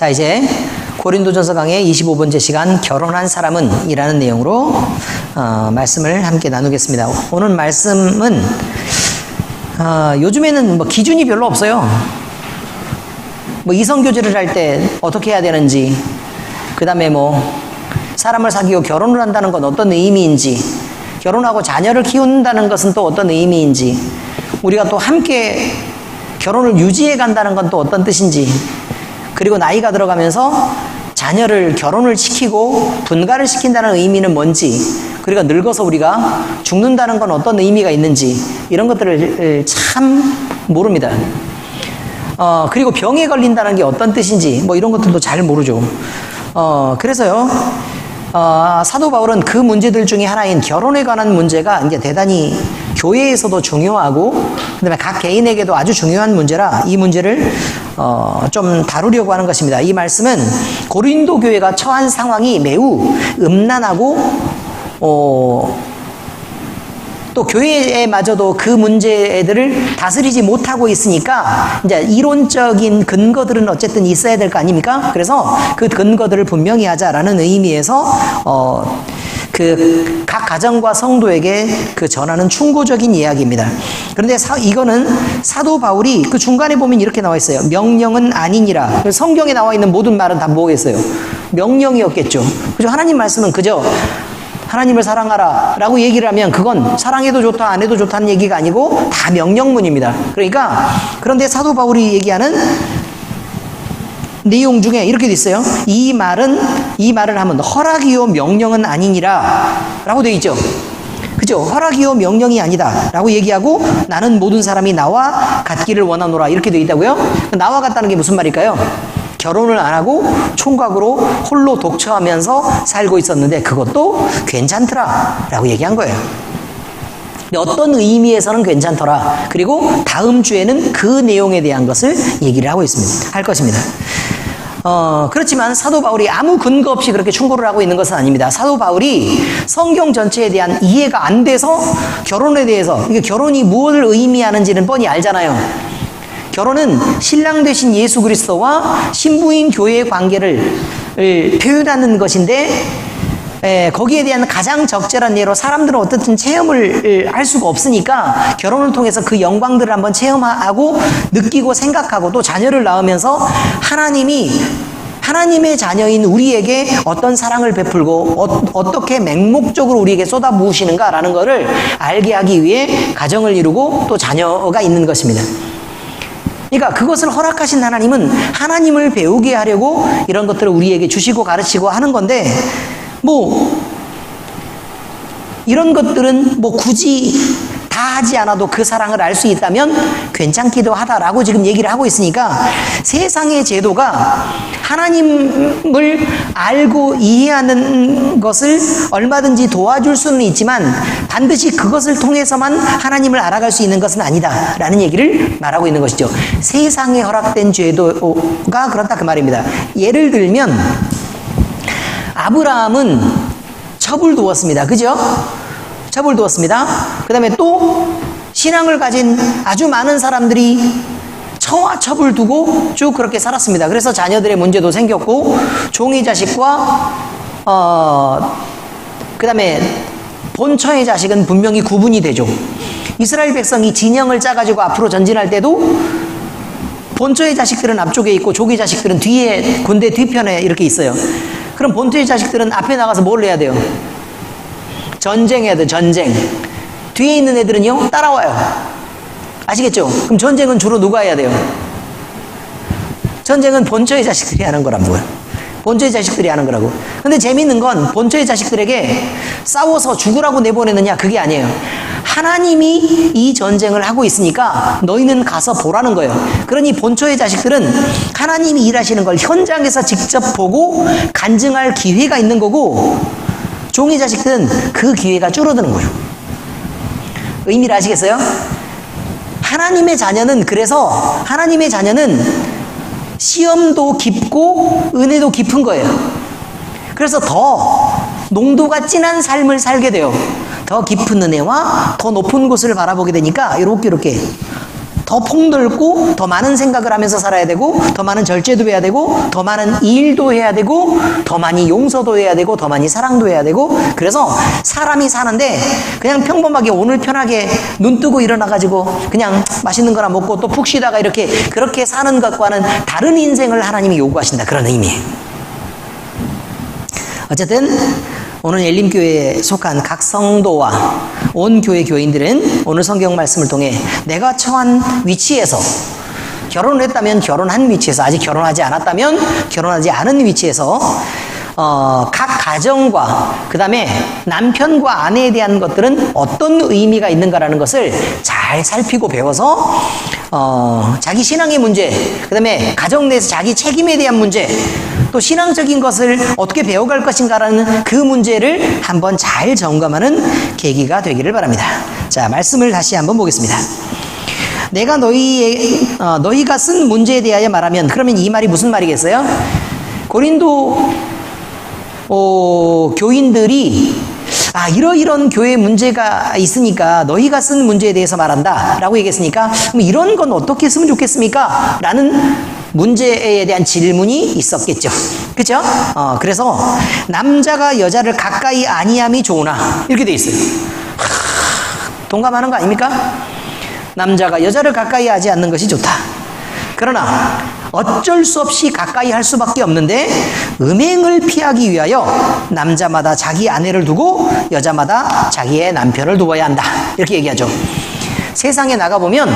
자, 이제 고린도전서 강의 25번째 시간 결혼한 사람은 이라는 내용으로 말씀을 함께 나누겠습니다. 오늘 말씀은 요즘에는 뭐 기준이 별로 없어요. 뭐 이성교제를 할 때 어떻게 해야 되는지, 그 다음에 뭐 사람을 사귀고 결혼을 한다는 건 어떤 의미인지, 결혼하고 자녀를 키운다는 것은 또 어떤 의미인지, 우리가 또 함께 결혼을 유지해 간다는 건 또 어떤 뜻인지, 그리고 나이가 들어가면서 자녀를 결혼을 시키고 분가를 시킨다는 의미는 뭔지, 그리고 늙어서 우리가 죽는다는 건 어떤 의미가 있는지, 이런 것들을 참 모릅니다. 그리고 병에 걸린다는 게 어떤 뜻인지, 뭐 이런 것들도 잘 모르죠. 그래서요, 사도 바울은 그 문제들 중에 하나인 결혼에 관한 문제가 이제 대단히 교회에서도 중요하고, 그 다음에 각 개인에게도 아주 중요한 문제라 이 문제를 좀 다루려고 하는 것입니다. 이 말씀은 고린도 교회가 처한 상황이 매우 음란하고, 또 교회에마저도 그 문제들을 다스리지 못하고 있으니까 이제 이론적인 근거들은 어쨌든 있어야 될 거 아닙니까? 그래서 그 근거들을 분명히 하자라는 의미에서 그 각 가정과 성도에게 그 전하는 충고적인 이야기입니다. 그런데 이거는 사도 바울이 그 중간에 보면 이렇게 나와 있어요. 명령은 아니니라. 성경에 나와 있는 모든 말은 다 뭐겠어요? 명령이었겠죠. 그죠? 하나님 말씀은 그저 하나님을 사랑하라 라고 얘기를 하면 그건 사랑해도 좋다 안 해도 좋다는 얘기가 아니고 다 명령문입니다. 그러니까 그런데 사도 바울이 얘기하는 내용 중에 이렇게 돼 있어요. 이 말을 하면 허락이요 명령은 아니니라 라고 되어 있죠. 그죠? 허락이요 명령이 아니다 라고 얘기하고, 나는 모든 사람이 나와 같기를 원하노라 이렇게 되어 있다고요. 나와 같다는 게 무슨 말일까요? 결혼을 안 하고 총각으로 홀로 독처하면서 살고 있었는데 그것도 괜찮더라 라고 얘기한 거예요. 근데 어떤 의미에서는 괜찮더라. 그리고 다음 주에는 그 내용에 대한 것을 얘기를 할 것입니다. 그렇지만 사도 바울이 아무 근거 없이 그렇게 충고를 하고 있는 것은 아닙니다. 사도 바울이 성경 전체에 대한 이해가 안 돼서 결혼에 대해서, 이게 결혼이 무엇을 의미하는지는 뻔히 알잖아요. 결혼은 신랑 되신 예수 그리스도와 신부인 교회의 관계를 표현하는 것인데, 거기에 대한 가장 적절한 예로 사람들은 어떻든 체험을 할 수가 없으니까 결혼을 통해서 그 영광들을 한번 체험하고 느끼고 생각하고, 또 자녀를 낳으면서 하나님의 자녀인 우리에게 어떤 사랑을 베풀고 어떻게 맹목적으로 우리에게 쏟아부으시는가라는 것을 알게 하기 위해 가정을 이루고 또 자녀가 있는 것입니다. 그러니까 그것을 허락하신 하나님은 하나님을 배우게 하려고 이런 것들을 우리에게 주시고 가르치고 하는 건데, 뭐 이런 것들은 뭐 굳이 다 하지 않아도 그 사랑을 알 수 있다면 괜찮기도 하다라고 지금 얘기를 하고 있으니까, 세상의 제도가 하나님을 알고 이해하는 것을 얼마든지 도와줄 수는 있지만 반드시 그것을 통해서만 하나님을 알아갈 수 있는 것은 아니다라는 얘기를 말하고 있는 것이죠. 세상에 허락된 제도가 그렇다 그 말입니다. 예를 들면 아브라함은 첩을 두었습니다. 그죠? 첩을 두었습니다. 그 다음에 또 신앙을 가진 아주 많은 사람들이 처와 첩을 두고 쭉 그렇게 살았습니다. 그래서 자녀들의 문제도 생겼고, 종의 자식과 그 다음에 본처의 자식은 분명히 구분이 되죠. 이스라엘 백성이 진영을 짜가지고 앞으로 전진할 때도 본처의 자식들은 앞쪽에 있고 종의 자식들은 뒤에, 군대 뒤편에 이렇게 있어요. 그럼 본처의 자식들은 앞에 나가서 뭘 해야 돼요? 전쟁해야 돼요. 전쟁. 뒤에 있는 애들은요 따라와요. 아시겠죠? 그럼 전쟁은 주로 누가 해야 돼요? 전쟁은 본처의 자식들이 하는 거란 뭐예요? 본처의 자식들이 하는 거라고. 근데 재밌는 건 본처의 자식들에게 싸워서 죽으라고 내보내느냐, 그게 아니에요. 하나님이 이 전쟁을 하고 있으니까 너희는 가서 보라는 거예요. 그러니 본처의 자식들은 하나님이 일하시는 걸 현장에서 직접 보고 간증할 기회가 있는 거고, 종의 자식들은 그 기회가 줄어드는 거예요. 의미를 아시겠어요? 하나님의 자녀는 시험도 깊고 은혜도 깊은 거예요. 그래서 더 농도가 진한 삶을 살게 돼요. 더 깊은 은혜와 더 높은 곳을 바라보게 되니까 이렇게 더 폭넓고 더 많은 생각을 하면서 살아야 되고 더 많은 절제도 해야 되고 더 많은 일도 해야 되고 더 많이 용서도 해야 되고 더 많이 사랑도 해야 되고 그래서 사람이 사는데 그냥 평범하게 오늘 편하게 눈 뜨고 일어나가지고 그냥 맛있는 거나 먹고 또 푹 쉬다가 이렇게 그렇게 사는 것과는 다른 인생을 하나님이 요구하신다. 그런 의미예요. 어쨌든 오늘 엘림교회에 속한 각 성도와 온 교회 교인들은 오늘 성경 말씀을 통해 내가 처한 위치에서 결혼을 했다면 결혼한 위치에서 아직 결혼하지 않았다면 결혼하지 않은 위치에서 각 가정과 그 다음에 남편과 아내에 대한 것들은 어떤 의미가 있는가라는 것을 잘 살피고 배워서 자기 신앙의 문제 그 다음에 가정 내에서 자기 책임에 대한 문제 또 신앙적인 것을 어떻게 배워갈 것인가라는 그 문제를 한번 잘 점검하는 계기가 되기를 바랍니다. 자, 말씀을 다시 한번 보겠습니다. 내가 너희가 쓴 문제에 대하여 말하면 그러면 이 말이 무슨 말이겠어요? 고린도 교인들이 이러이런 교회 문제가 있으니까 너희가 쓴 문제에 대해서 말한다 라고 얘기했으니까 그럼 이런 건 어떻게 했으면 좋겠습니까? 라는 문제에 대한 질문이 있었겠죠. 그렇죠? 그래서 남자가 여자를 가까이 아니함이 좋으나 이렇게 돼 있어요. 동감하는 거 아닙니까? 남자가 여자를 가까이 하지 않는 것이 좋다. 그러나 어쩔 수 없이 가까이 할 수밖에 없는데 음행을 피하기 위하여 남자마다 자기 아내를 두고 여자마다 자기의 남편을 두어야 한다. 이렇게 얘기하죠. 세상에 나가보면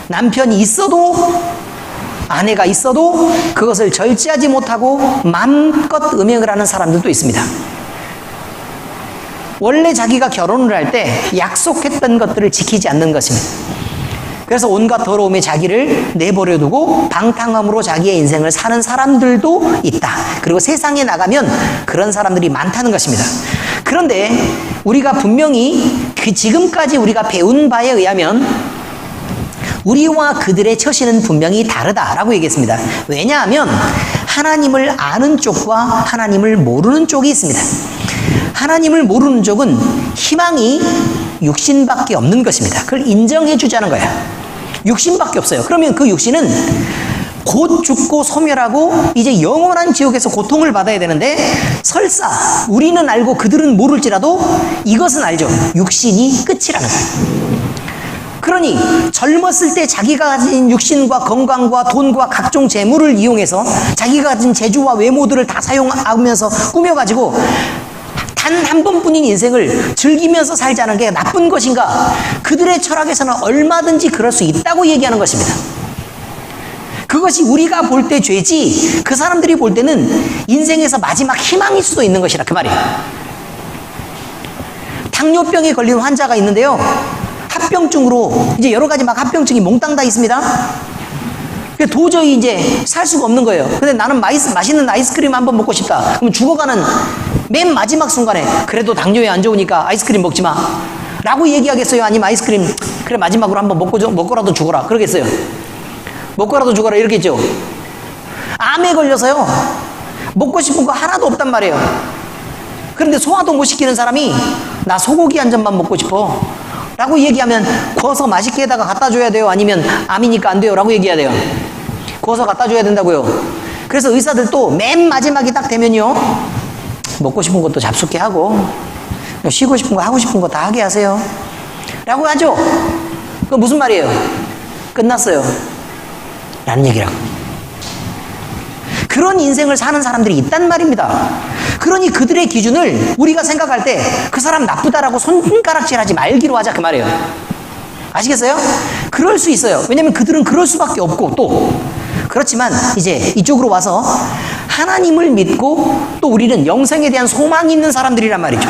남편이 있어도 아내가 있어도 그것을 절제하지 못하고 마음껏 음행을 하는 사람들도 있습니다. 원래 자기가 결혼을 할 때 약속했던 것들을 지키지 않는 것입니다. 그래서 온갖 더러움에 자기를 내버려 두고 방탕함으로 자기의 인생을 사는 사람들도 있다. 그리고 세상에 나가면 그런 사람들이 많다는 것입니다. 그런데 우리가 분명히 지금까지 우리가 배운 바에 의하면 우리와 그들의 처신은 분명히 다르다라고 얘기했습니다. 왜냐하면 하나님을 아는 쪽과 하나님을 모르는 쪽이 있습니다. 하나님을 모르는 쪽은 희망이 육신밖에 없는 것입니다. 그걸 인정해 주자는 거야. 육신밖에 없어요. 그러면 그 육신은 곧 죽고 소멸하고 이제 영원한 지옥에서 고통을 받아야 되는데 설사 우리는 알고 그들은 모를지라도 이것은 알죠. 육신이 끝이라는 거예요. 그러니 젊었을 때 자기가 가진 육신과 건강과 돈과 각종 재물을 이용해서 자기가 가진 재주와 외모들을 다 사용하면서 꾸며가지고 단 한 번뿐인 인생을 즐기면서 살자는 게 나쁜 것인가? 그들의 철학에서는 얼마든지 그럴 수 있다고 얘기하는 것입니다. 그것이 우리가 볼 때 죄지 그 사람들이 볼 때는 인생에서 마지막 희망일 수도 있는 것이라 그 말이에요. 당뇨병에 걸린 환자가 있는데요. 합병증으로 이제 여러 가지 막 합병증이 몽땅 다 있습니다. 도저히 이제 살 수가 없는 거예요. 근데 나는 맛있는 아이스크림 한번 먹고 싶다. 그럼 죽어가는 맨 마지막 순간에 그래도 당뇨에 안 좋으니까 아이스크림 먹지 마 라고 얘기하겠어요? 아니면 아이스크림 그래 마지막으로 한번 먹고라도 죽어라 그러겠어요? 먹고라도 죽어라 이러겠죠? 암에 걸려서요 먹고 싶은 거 하나도 없단 말이에요. 그런데 소화도 못 시키는 사람이 나 소고기 한 점만 먹고 싶어 라고 얘기하면 구워서 맛있게 해다가 갖다 줘야 돼요? 아니면 암이니까 안 돼요? 라고 얘기해야 돼요? 구워서 갖다 줘야 된다고요. 그래서 의사들도 맨 마지막이 딱 되면요 먹고 싶은 것도 잡숫게 하고 쉬고 싶은 거 하고 싶은 거 다 하게 하세요 라고 하죠. 그거 무슨 말이에요? 끝났어요 라는 얘기라고. 그런 인생을 사는 사람들이 있단 말입니다. 그러니 그들의 기준을 우리가 생각할 때 그 사람 나쁘다라고 손가락질하지 말기로 하자 그 말이에요. 아시겠어요? 그럴 수 있어요. 왜냐하면 그들은 그럴 수밖에 없고 또 그렇지만 이제 이쪽으로 와서 하나님을 믿고 또 우리는 영생에 대한 소망이 있는 사람들이란 말이죠.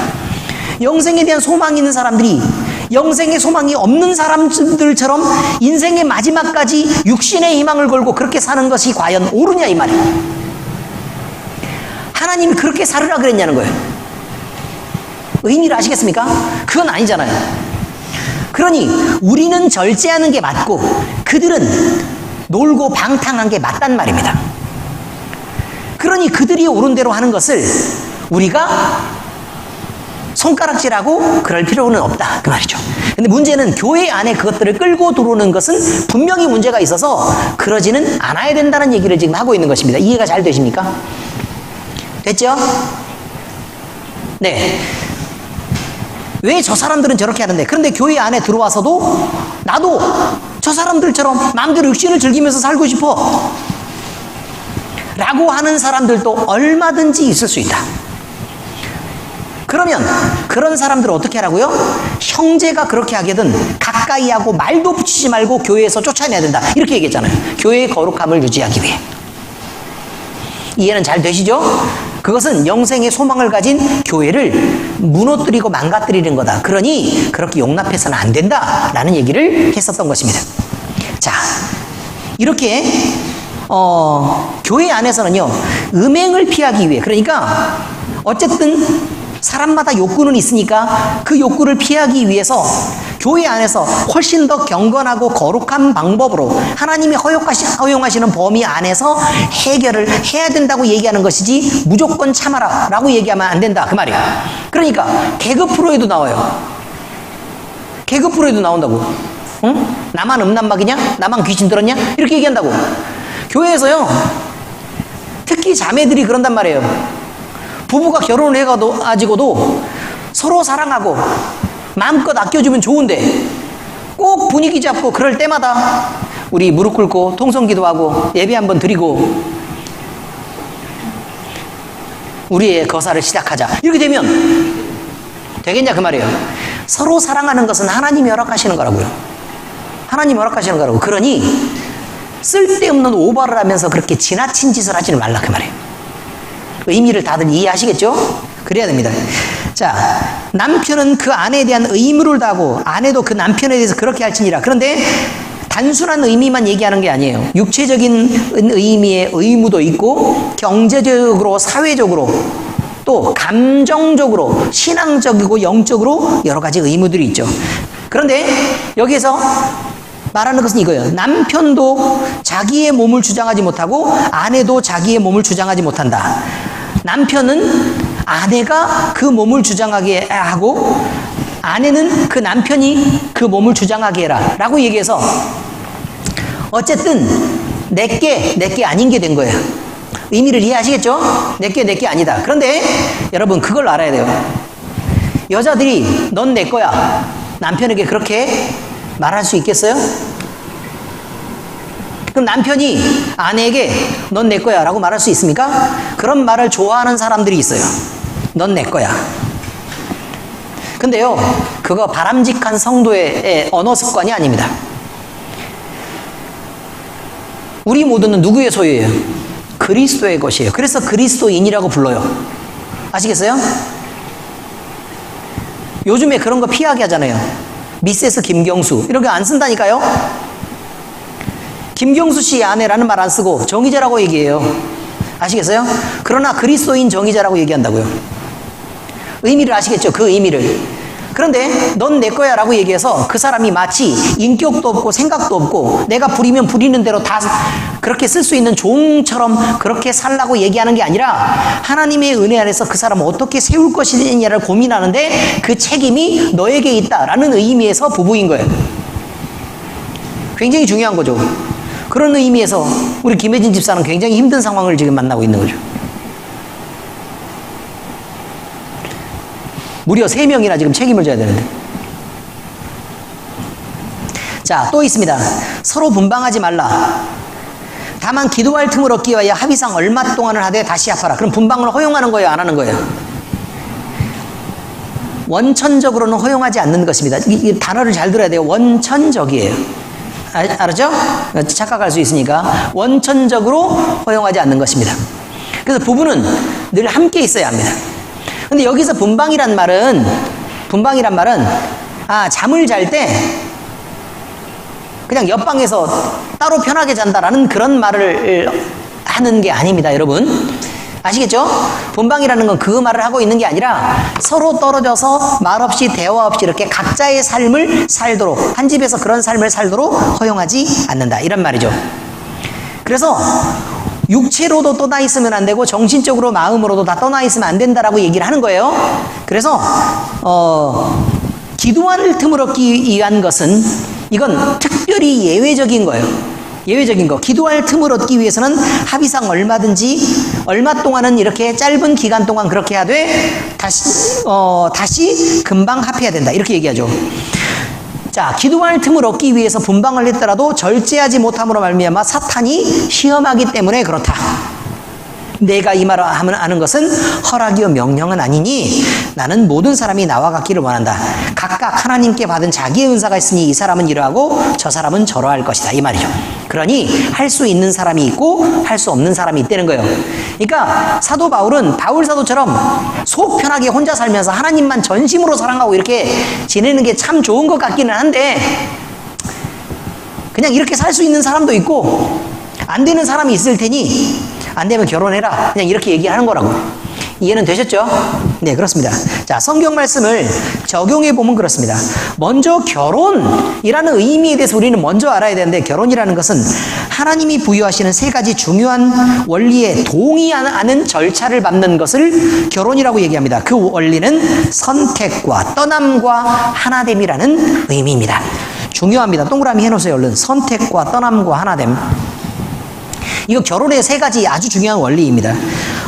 영생에 대한 소망이 있는 사람들이 영생의 소망이 없는 사람들처럼 인생의 마지막까지 육신의 희망을 걸고 그렇게 사는 것이 과연 옳으냐 이 말이에요. 하나님이 그렇게 살으라 그랬냐는 거예요. 의미를 아시겠습니까? 그건 아니잖아요. 그러니 우리는 절제하는 게 맞고 그들은 놀고 방탕한 게 맞단 말입니다. 그러니 그들이 옳은 대로 하는 것을 우리가 손가락질하고 그럴 필요는 없다 그 말이죠. 근데 문제는 교회 안에 그것들을 끌고 들어오는 것은 분명히 문제가 있어서 그러지는 않아야 된다는 얘기를 지금 하고 있는 것입니다. 이해가 잘 되십니까? 됐죠? 네. 왜 저 사람들은 저렇게 하는데, 그런데 교회 안에 들어와서도 나도 저 사람들처럼 마음대로 육신을 즐기면서 살고 싶어 라고 하는 사람들도 얼마든지 있을 수 있다. 그러면 그런 사람들은 어떻게 하라고요? 형제가 그렇게 하게든 가까이 하고 말도 붙이지 말고 교회에서 쫓아내야 된다, 이렇게 얘기했잖아요. 교회의 거룩함을 유지하기 위해. 이해는 잘 되시죠? 그것은 영생의 소망을 가진 교회를 무너뜨리고 망가뜨리는 거다. 그러니 그렇게 용납해서는 안 된다라는 얘기를 했었던 것입니다. 자, 이렇게 교회 안에서는요, 음행을 피하기 위해, 그러니까 어쨌든 사람마다 욕구는 있으니까 그 욕구를 피하기 위해서 교회 안에서 훨씬 더 경건하고 거룩한 방법으로 하나님이 허용하시는 범위 안에서 해결을 해야 된다고 얘기하는 것이지, 무조건 참아라 라고 얘기하면 안 된다, 그 말이야. 그러니까 개그 프로에도 나와요. 개그 프로에도 나온다고. 응? 나만 음란막이냐? 나만 귀신 들었냐? 이렇게 얘기한다고. 교회에서요, 특히 자매들이 그런단 말이에요. 부부가 결혼을 해가지고도 서로 사랑하고 마음껏 아껴주면 좋은데, 꼭 분위기 잡고 그럴 때마다 우리 무릎 꿇고 통성기도하고 예배 한번 드리고 우리의 거사를 시작하자, 이렇게 되면 되겠냐 그 말이에요. 서로 사랑하는 것은 하나님이 허락하시는 거라고요. 하나님이 허락하시는 거라고. 그러니 쓸데없는 오버를 하면서 그렇게 지나친 짓을 하지는 말라 그 말이에요. 의미를 다들 이해하시겠죠? 그래야 됩니다. 자, 남편은 그 아내에 대한 의무를 다하고 아내도 그 남편에 대해서 그렇게 할지니라. 그런데 단순한 의미만 얘기하는 게 아니에요. 육체적인 의미의 의무도 있고, 경제적으로, 사회적으로, 또 감정적으로, 신앙적이고 영적으로 여러 가지 의무들이 있죠. 그런데 여기에서 말하는 것은 이거예요. 남편도 자기의 몸을 주장하지 못하고 아내도 자기의 몸을 주장하지 못한다. 남편은 아내가 그 몸을 주장하게 하고 아내는 그 남편이 그 몸을 주장하게 해라 라고 얘기해서 어쨌든 내게 아닌 게 된 거예요. 의미를 이해하시겠죠? 내게 아니다. 그런데 여러분 그걸 알아야 돼요. 여자들이 넌 내 거야 남편에게 그렇게 말할 수 있겠어요? 그럼 남편이 아내에게 넌 내 거야 라고 말할 수 있습니까? 그런 말을 좋아하는 사람들이 있어요. 넌 내 거야. 근데요, 그거 바람직한 성도의 언어 습관이 아닙니다. 우리 모두는 누구의 소유예요? 그리스도의 것이에요. 그래서 그리스도인이라고 불러요. 아시겠어요? 요즘에 그런 거 피하게 하잖아요. 미세스 김경수 이런 거 안 쓴다니까요. 김경수 씨 아내라는 말 안 쓰고 정의자라고 얘기해요. 아시겠어요? 그러나 그리스도인 정의자라고 얘기한다고요. 의미를 아시겠죠? 그 의미를. 그런데 넌 내 거야 라고 얘기해서 그 사람이 마치 인격도 없고 생각도 없고 내가 부리면 부리는 대로 다 그렇게 쓸 수 있는 종처럼 그렇게 살라고 얘기하는 게 아니라 하나님의 은혜 안에서 그 사람을 어떻게 세울 것이냐를 고민하는데 그 책임이 너에게 있다라는 의미에서 부부인 거예요. 굉장히 중요한 거죠. 그런 의미에서 우리 김혜진 집사는 굉장히 힘든 상황을 지금 만나고 있는 거죠. 무려 3명이나 지금 책임을 져야 되는데. 자, 또 있습니다. 서로 분방하지 말라. 다만 기도할 틈을 얻기 위하여 합의상 얼마 동안을 하되 다시 합하라. 그럼 분방을 허용하는 거예요, 안 하는 거예요? 원천적으로는 허용하지 않는 것입니다. 이 단어를 잘 들어야 돼요. 원천적이에요. 알았죠? 착각할 수 있으니까 원천적으로 허용하지 않는 것입니다. 그래서 부부는 늘 함께 있어야 합니다. 근데 여기서 분방이란 말은 잠을 잘 때 그냥 옆방에서 따로 편하게 잔다라는 그런 말을 하는 게 아닙니다, 여러분. 아시겠죠? 분방이라는 건 그 말을 하고 있는 게 아니라 서로 떨어져서 말없이 대화 없이 이렇게 각자의 삶을 살도록, 한 집에서 그런 삶을 살도록 허용하지 않는다, 이런 말이죠. 그래서 육체로도 떠나 있으면 안 되고 정신적으로 마음으로도 다 떠나 있으면 안 된다라고 얘기를 하는 거예요. 그래서 기도할 틈을 얻기 위한 것은 이건 특별히 예외적인 거예요. 예외적인 거. 기도할 틈을 얻기 위해서는 합의상 얼마 동안은 이렇게 짧은 기간 동안 그렇게 하되 다시 금방 합해야 된다. 이렇게 얘기하죠. 자, 기도할 틈을 얻기 위해서 분방을 했더라도 절제하지 못함으로 말미암아 사탄이 시험하기 때문에 그렇다. 내가 이 말을 하는 것은 허락이요 명령은 아니니 나는 모든 사람이 나와 같기를 원한다. 각각 하나님께 받은 자기의 은사가 있으니 이 사람은 이러하고 저 사람은 저러할 것이다. 이 말이죠. 그러니 할 수 있는 사람이 있고 할 수 없는 사람이 있다는 거예요. 그러니까 사도 바울은 바울 사도처럼 속 편하게 혼자 살면서 하나님만 전심으로 사랑하고 이렇게 지내는 게 참 좋은 것 같기는 한데 그냥 이렇게 살 수 있는 사람도 있고 안 되는 사람이 있을 테니 안 되면 결혼해라. 그냥 이렇게 얘기하는 거라고. 이해는 되셨죠? 네, 그렇습니다. 자, 성경 말씀을 적용해 보면 그렇습니다. 먼저 결혼이라는 의미에 대해서 우리는 먼저 알아야 되는데, 결혼이라는 것은 하나님이 부여하시는 세 가지 중요한 원리에 동의하는 절차를 밟는 것을 결혼이라고 얘기합니다. 그 원리는 선택과 떠남과 하나됨이라는 의미입니다. 중요합니다. 동그라미 해놓으세요, 얼른. 선택과 떠남과 하나됨. 이거 결혼의 세 가지 아주 중요한 원리입니다.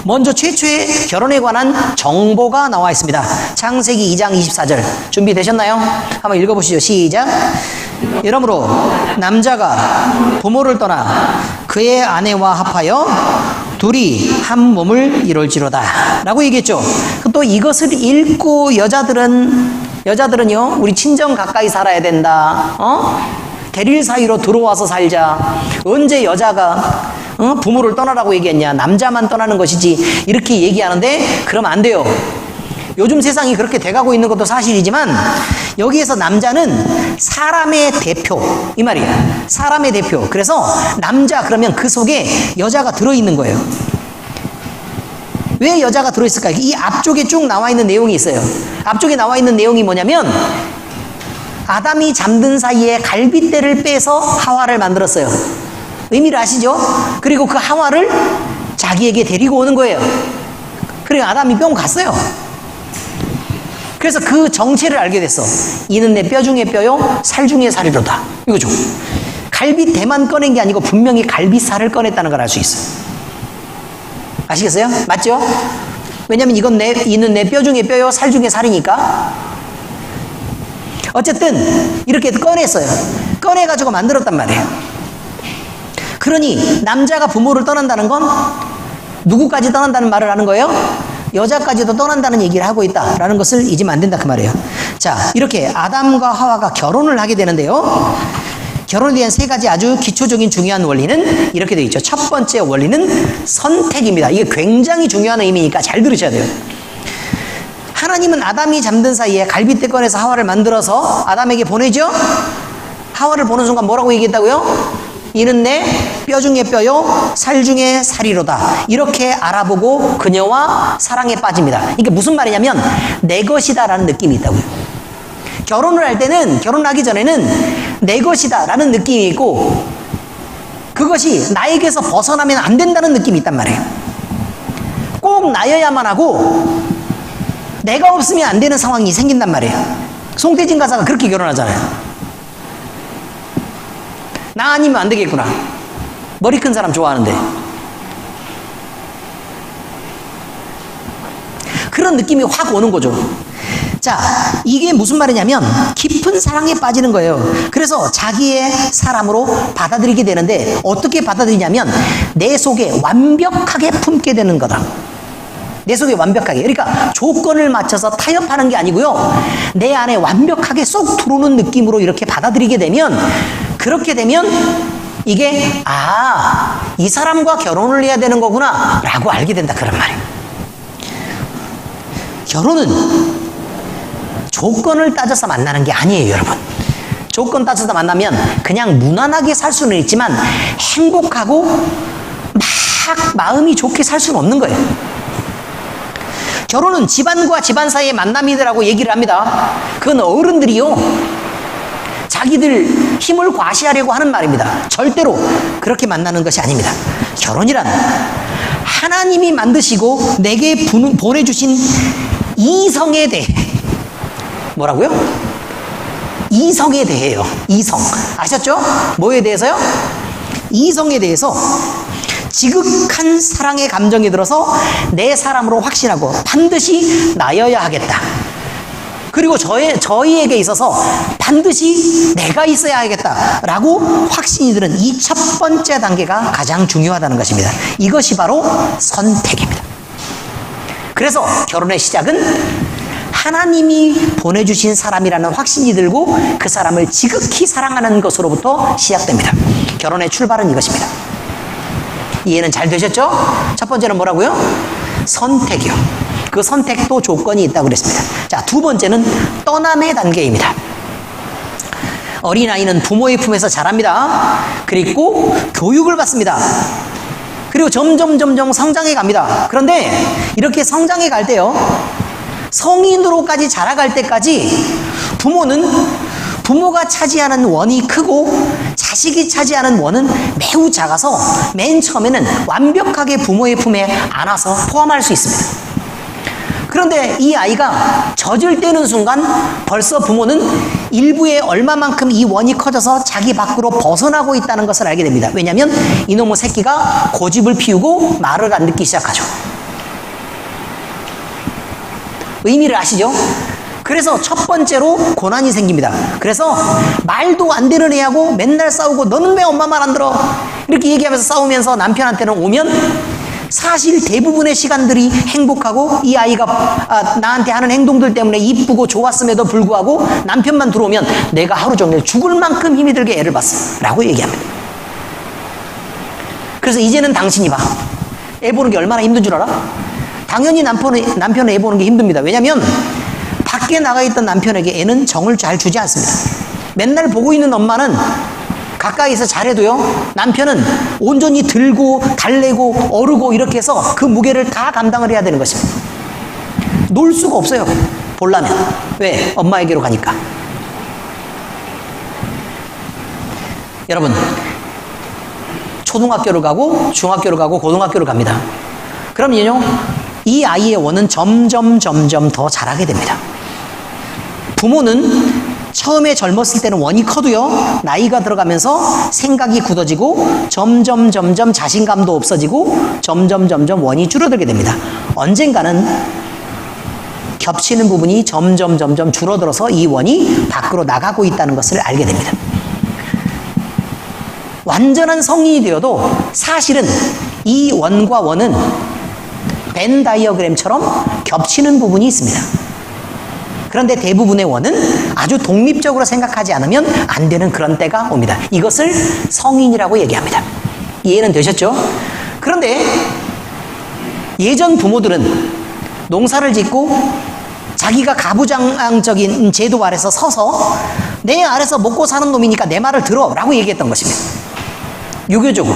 먼저 최초의 결혼에 관한 정보가 나와 있습니다. 창세기 2장 24절 준비되셨나요? 한번 읽어보시죠. 시작. 이러므로 남자가 부모를 떠나 그의 아내와 합하여 둘이 한 몸을 이룰지로다 라고 얘기했죠. 또 이것을 읽고 여자들은요 우리 친정 가까이 살아야 된다. 대릴 사이로 들어와서 살자. 언제 여자가 부모를 떠나라고 얘기했냐. 남자만 떠나는 것이지. 이렇게 얘기하는데 그러면 안 돼요. 요즘 세상이 그렇게 돼가고 있는 것도 사실이지만 여기에서 남자는 사람의 대표 이 말이야. 사람의 대표. 그래서 남자 그러면 그 속에 여자가 들어있는 거예요. 왜 여자가 들어있을까요? 이 앞쪽에 쭉 나와 있는 내용이 있어요. 앞쪽에 나와 있는 내용이 뭐냐면 아담이 잠든 사이에 갈빗대를 빼서 하와를 만들었어요. 의미를 아시죠? 그리고 그 하와를 자기에게 데리고 오는 거예요. 그리고 아담이 뿅 갔어요. 그래서 그 정체를 알게 됐어. 이는 내 뼈 중에 뼈요 살 중에 살이로다. 이거죠. 갈빗대만 꺼낸 게 아니고 분명히 갈빗살을 꺼냈다는 걸 알 수 있어요. 아시겠어요? 맞죠? 왜냐면 이는 내 뼈 중에 뼈요 살 중에 살이니까. 어쨌든 이렇게 꺼냈어요. 꺼내가지고 만들었단 말이에요. 그러니 남자가 부모를 떠난다는 건 누구까지 떠난다는 말을 하는 거예요? 여자까지도 떠난다는 얘기를 하고 있다라는 것을 잊으면 안 된다 그 말이에요. 자, 이렇게 아담과 하와가 결혼을 하게 되는데요. 결혼에 대한 세 가지 아주 기초적인 중요한 원리는 이렇게 되어 있죠. 첫 번째 원리는 선택입니다. 이게 굉장히 중요한 의미니까 잘 들으셔야 돼요. 하나님은 아담이 잠든 사이에 갈빗대 꺼내서 하와를 만들어서 아담에게 보내죠. 하와를 보는 순간 뭐라고 얘기했다고요? 이는 내 뼈 중에 뼈요 살 중에 살이로다. 이렇게 알아보고 그녀와 사랑에 빠집니다. 이게 무슨 말이냐면 내 것이다 라는 느낌이 있다고요. 결혼을 할 때는, 결혼하기 전에는 내 것이다 라는 느낌이 있고 그것이 나에게서 벗어나면 안 된다는 느낌이 있단 말이에요. 꼭 나여야만 하고 내가 없으면 안 되는 상황이 생긴단 말이에요. 송태진 가사가 그렇게 결혼하잖아요. 나 아니면 안 되겠구나. 머리 큰 사람 좋아하는데. 그런 느낌이 확 오는 거죠. 자, 이게 무슨 말이냐면 깊은 사랑에 빠지는 거예요. 그래서 자기의 사람으로 받아들이게 되는데 어떻게 받아들이냐면 내 속에 완벽하게 품게 되는 거다. 내 속에 완벽하게. 그러니까 조건을 맞춰서 타협하는 게 아니고요. 내 안에 완벽하게 쏙 들어오는 느낌으로 이렇게 받아들이게 되면, 그렇게 되면 이게 이 사람과 결혼을 해야 되는 거구나 라고 알게 된다 그런 말이에요. 결혼은 조건을 따져서 만나는 게 아니에요, 여러분. 조건 따져서 만나면 그냥 무난하게 살 수는 있지만 행복하고 막 마음이 좋게 살 수는 없는 거예요. 결혼은 집안과 집안 사이의 만남이라고 얘기를 합니다. 그건 어른들이요, 자기들 힘을 과시하려고 하는 말입니다. 절대로 그렇게 만나는 것이 아닙니다. 결혼이란 하나님이 만드시고 내게 보내주신 이성에 대해 뭐라고요? 이성에 대해요. 이성. 아셨죠? 뭐에 대해서요? 이성에 대해서 지극한 사랑의 감정이 들어서 내 사람으로 확신하고 반드시 나여야 하겠다. 그리고 저희에게 있어서 반드시 내가 있어야 하겠다라고 확신이 드는 이 첫 번째 단계가 가장 중요하다는 것입니다. 이것이 바로 선택입니다. 그래서 결혼의 시작은 하나님이 보내주신 사람이라는 확신이 들고 그 사람을 지극히 사랑하는 것으로부터 시작됩니다. 결혼의 출발은 이것입니다. 이해는 잘 되셨죠? 첫 번째는 뭐라고요? 선택이요. 그 선택도 조건이 있다고 그랬습니다. 자, 두 번째는 떠남의 단계입니다. 어린아이는 부모의 품에서 자랍니다. 그리고 교육을 받습니다. 그리고 점점 성장해 갑니다. 그런데 이렇게 성장해 갈 때요, 성인으로까지 자라갈 때까지 부모가 차지하는 원이 크고 자식이 차지하는 원은 매우 작아서 맨 처음에는 완벽하게 부모의 품에 안아서 포함할 수 있습니다. 그런데 이 아이가 젖을 떼는 순간 벌써 부모는 일부에 얼마만큼 이 원이 커져서 자기 밖으로 벗어나고 있다는 것을 알게 됩니다. 왜냐하면 이놈의 새끼가 고집을 피우고 말을 안 듣기 시작하죠. 의미를 아시죠? 그래서 첫 번째로 고난이 생깁니다. 그래서 말도 안 되는 애하고 맨날 싸우고 너는 왜 엄마 말 안 들어? 이렇게 얘기하면서 싸우면서 남편한테는 오면 사실 대부분의 시간들이 행복하고 이 아이가 나한테 하는 행동들 때문에 이쁘고 좋았음에도 불구하고 남편만 들어오면 내가 하루 종일 죽을 만큼 힘이 들게 애를 봤어 라고 얘기합니다. 그래서 이제는 당신이 봐. 애 보는 게 얼마나 힘든 줄 알아? 당연히 남편은 애 보는 게 힘듭니다. 왜냐하면 밖에 나가 있던 남편에게 애는 정을 잘 주지 않습니다. 맨날 보고 있는 엄마는 가까이서 잘해도요, 남편은 온전히 들고 달래고 어르고 이렇게 해서 그 무게를 다 감당을 해야 되는 것입니다. 놀 수가 없어요, 보려면. 왜? 엄마에게로 가니까. 여러분, 초등학교를 가고 중학교를 가고 고등학교를 갑니다. 그럼요, 이 아이의 원은 점점 더 자라게 됩니다. 부모는 처음에 젊었을 때는 원이 커도요, 나이가 들어가면서 생각이 굳어지고 점점 자신감도 없어지고 점점 원이 줄어들게 됩니다. 언젠가는 겹치는 부분이 점점 줄어들어서 이 원이 밖으로 나가고 있다는 것을 알게 됩니다. 완전한 성인이 되어도 사실은 이 원과 원은 벤 다이어그램처럼 겹치는 부분이 있습니다. 그런데 대부분의 원은 아주 독립적으로 생각하지 않으면 안 되는 그런 때가 옵니다. 이것을 성인이라고 얘기합니다. 이해는 되셨죠? 그런데 예전 부모들은 농사를 짓고 자기가 가부장적인 제도 아래서 서서 내 아래서 먹고 사는 놈이니까 내 말을 들어 라고 얘기했던 것입니다. 유교적으로.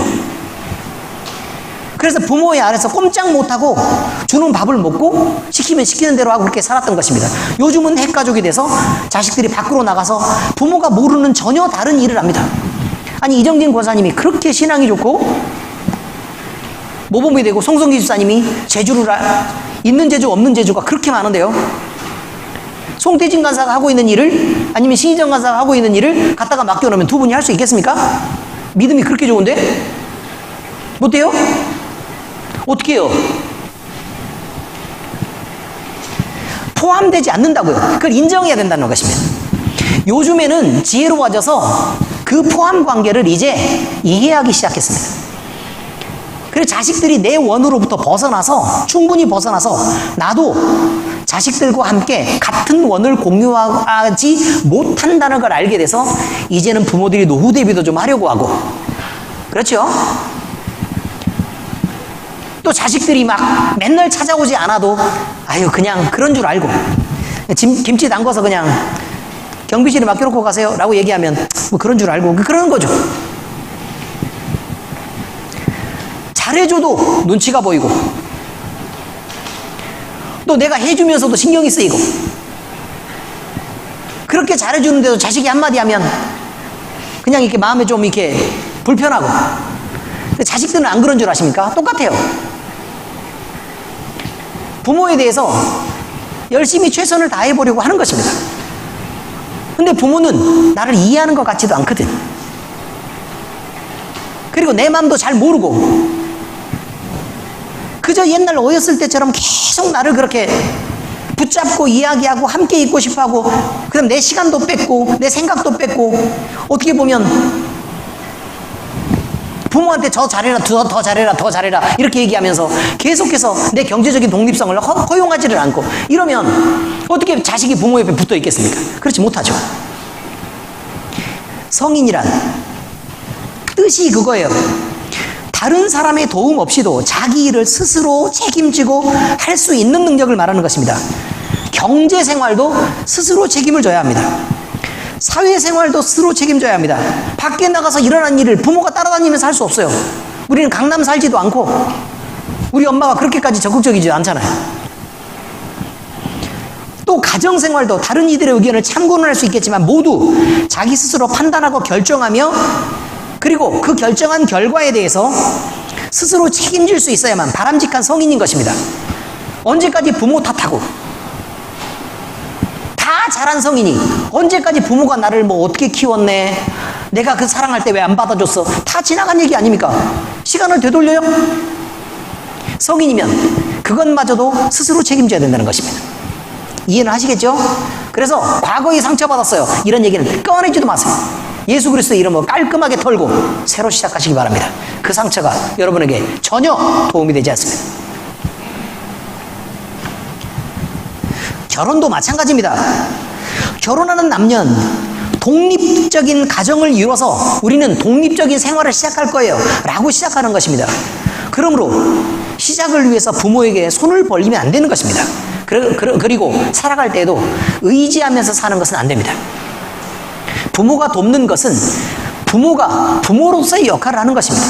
그래서 부모의 아래서 꼼짝 못하고 주는 밥을 먹고 시키면 시키는 대로 하고 그렇게 살았던 것입니다. 요즘은 핵가족이 돼서 자식들이 밖으로 나가서 부모가 모르는 전혀 다른 일을 합니다. 아니, 이정진 권사님이 그렇게 신앙이 좋고 모범이 되고 송성기 집사님이 있는 재주 없는 재주가 그렇게 많은데요, 송태진 간사가 하고 있는 일을 아니면 신희정 간사가 하고 있는 일을 갖다가 맡겨놓으면 두 분이 할 수 있겠습니까? 믿음이 그렇게 좋은데? 못해요? 어떻게 해요? 포함되지 않는다고요. 그걸 인정해야 된다는 것입니다. 요즘에는 지혜로워져서 그 포함 관계를 이제 이해하기 시작했습니다. 그래서 자식들이 내 원으로부터 충분히 벗어나서 나도 자식들과 함께 같은 원을 공유하지 못한다는 걸 알게 돼서 이제는 부모들이 노후 대비도 좀 하려고 하고, 그렇죠? 또 자식들이 막 맨날 찾아오지 않아도 그냥 그런 줄 알고 김치 담궈서 그냥 경비실에 맡겨놓고 가세요 라고 얘기하면 뭐 그런 줄 알고 그러는 거죠. 잘해줘도 눈치가 보이고 또 내가 해주면서도 신경이 쓰이고, 그렇게 잘해주는데도 자식이 한마디 하면 그냥 이렇게 마음에 좀 이렇게 불편하고. 근데 자식들은 안 그런 줄 아십니까? 똑같아요. 부모에 대해서 열심히 최선을 다해보려고 하는 것입니다. 근데 부모는 나를 이해하는 것 같지도 않거든. 그리고 내 마음도 잘 모르고 그저 옛날 어렸을 때처럼 계속 나를 그렇게 붙잡고 이야기하고 함께 있고 싶어하고, 그다음 내 시간도 뺏고 내 생각도 뺏고, 어떻게 보면 부모한테 더 잘해라, 더 잘해라, 더 잘해라 이렇게 얘기하면서 계속해서 내 경제적인 독립성을 허용하지를 않고, 이러면 어떻게 자식이 부모 옆에 붙어 있겠습니까? 그렇지 못하죠. 성인이란 뜻이 그거예요. 다른 사람의 도움 없이도 자기 일을 스스로 책임지고 할 수 있는 능력을 말하는 것입니다. 경제생활도 스스로 책임을 져야 합니다. 사회생활도 스스로 책임져야 합니다. 밖에 나가서 일어난 일을 부모가 따라다니면서 할 수 없어요. 우리는 강남 살지도 않고 우리 엄마가 그렇게까지 적극적이지 않잖아요. 또 가정생활도 다른 이들의 의견을 참고는 할 수 있겠지만 모두 자기 스스로 판단하고 결정하며, 그리고 그 결정한 결과에 대해서 스스로 책임질 수 있어야만 바람직한 성인인 것입니다. 언제까지 부모 탓하고, 다 자란 성인이 언제까지 부모가 나를 뭐 어떻게 키웠네, 내가 그 사랑할 때 왜 안 받아줬어, 다 지나간 얘기 아닙니까? 시간을 되돌려요? 성인이면 그것마저도 스스로 책임져야 된다는 것입니다. 이해는 하시겠죠? 그래서 과거에 상처받았어요, 이런 얘기는 꺼내지도 마세요. 예수 그리스도의 이름으로 깔끔하게 털고 새로 시작하시기 바랍니다. 그 상처가 여러분에게 전혀 도움이 되지 않습니다. 결혼도 마찬가지입니다. 결혼하는 남녀는 독립적인 가정을 이뤄서 우리는 독립적인 생활을 시작할 거예요 라고 시작하는 것입니다. 그러므로 시작을 위해서 부모에게 손을 벌리면 안 되는 것입니다. 그리고 살아갈 때에도 의지하면서 사는 것은 안 됩니다. 부모가 돕는 것은 부모가 부모로서의 역할을 하는 것입니다.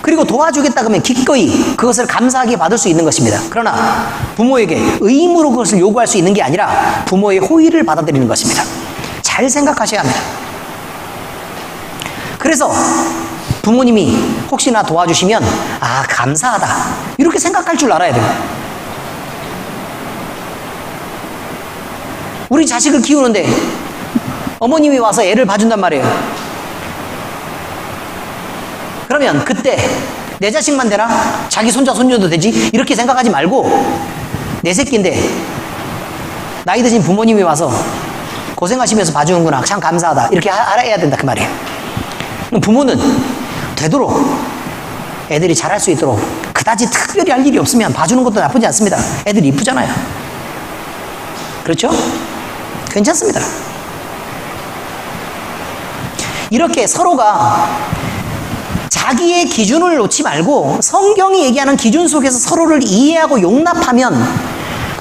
그리고 도와주겠다 그러면 기꺼이 그것을 감사하게 받을 수 있는 것입니다. 그러나 부모에게 의무로 그것을 요구할 수 있는 게 아니라 부모의 호의를 받아들이는 것입니다. 잘 생각하셔야 합니다. 그래서 부모님이 혹시나 도와주시면 아, 감사하다 이렇게 생각할 줄 알아야 돼요. 우리 자식을 키우는데 어머님이 와서 애를 봐준단 말이에요. 그러면 그때 내 자식만 되나? 자기 손자 손녀도 되지? 이렇게 생각하지 말고 내 새끼인데 나이 드신 부모님이 와서 고생하시면서 봐주는구나, 참 감사하다 이렇게 알아야 된다 그 말이에요. 부모는 되도록 애들이 잘할 수 있도록 그다지 특별히 할 일이 없으면 봐주는 것도 나쁘지 않습니다. 애들이 이쁘잖아요. 그렇죠? 괜찮습니다. 이렇게 서로가 자기의 기준을 놓지 말고 성경이 얘기하는 기준 속에서 서로를 이해하고 용납하면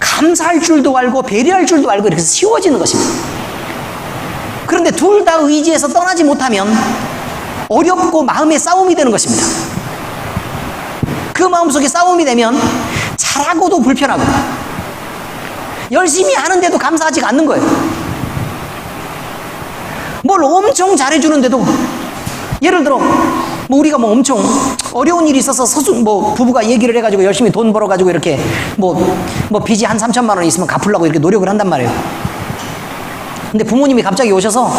감사할 줄도 알고 배려할 줄도 알고 이렇게 쉬워지는 것입니다. 그런데 둘 다 의지해서 떠나지 못하면 어렵고 마음의 싸움이 되는 것입니다. 그 마음속에 싸움이 되면 잘하고도 불편하고 열심히 하는데도 감사하지 않는 거예요. 뭘 엄청 잘해주는데도, 예를 들어 뭐 우리가 뭐 엄청 어려운 일이 있어서 부부가 얘기를 해가지고 열심히 돈 벌어가지고 이렇게 빚이 한 3천만 원 있으면 갚으려고 이렇게 노력을 한단 말이에요. 근데 부모님이 갑자기 오셔서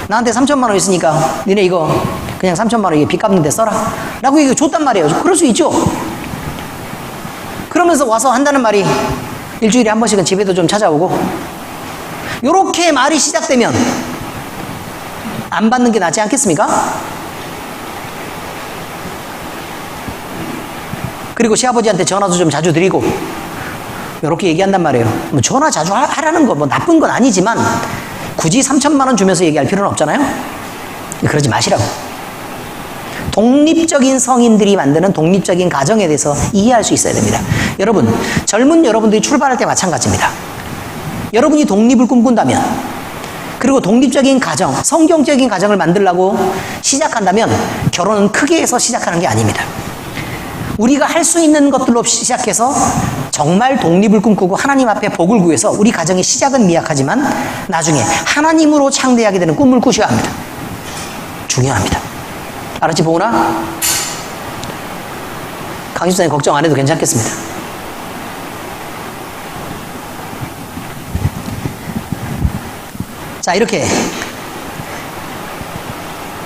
나한테 3천만 원 있으니까 니네 이거 그냥 3천만 원 빚 갚는 데 써라 라고 얘기 줬단 말이에요. 그럴 수 있죠. 그러면서 와서 한다는 말이 일주일에 한 번씩은 집에도 좀 찾아오고, 요렇게 말이 시작되면 안 받는 게 낫지 않겠습니까? 그리고 시아버지한테 전화도 좀 자주 드리고 요렇게 얘기한단 말이에요. 뭐 전화 자주 하라는 거 뭐 나쁜 건 아니지만 굳이 3천만 원 주면서 얘기할 필요는 없잖아요. 그러지 마시라고. 독립적인 성인들이 만드는 독립적인 가정에 대해서 이해할 수 있어야 됩니다. 여러분, 젊은 여러분들이 출발할 때 마찬가지입니다. 여러분이 독립을 꿈꾼다면, 그리고 독립적인 가정, 성경적인 가정을 만들려고 시작한다면 결혼은 크게 해서 시작하는 게 아닙니다. 우리가 할 수 있는 것들로 시작해서 정말 독립을 꿈꾸고 하나님 앞에 복을 구해서 우리 가정의 시작은 미약하지만 나중에 하나님으로 창대하게 되는 꿈을 꾸셔야 합니다. 중요합니다. 알았지, 보은아? 강집사님 걱정 안 해도 괜찮겠습니다. 자, 이렇게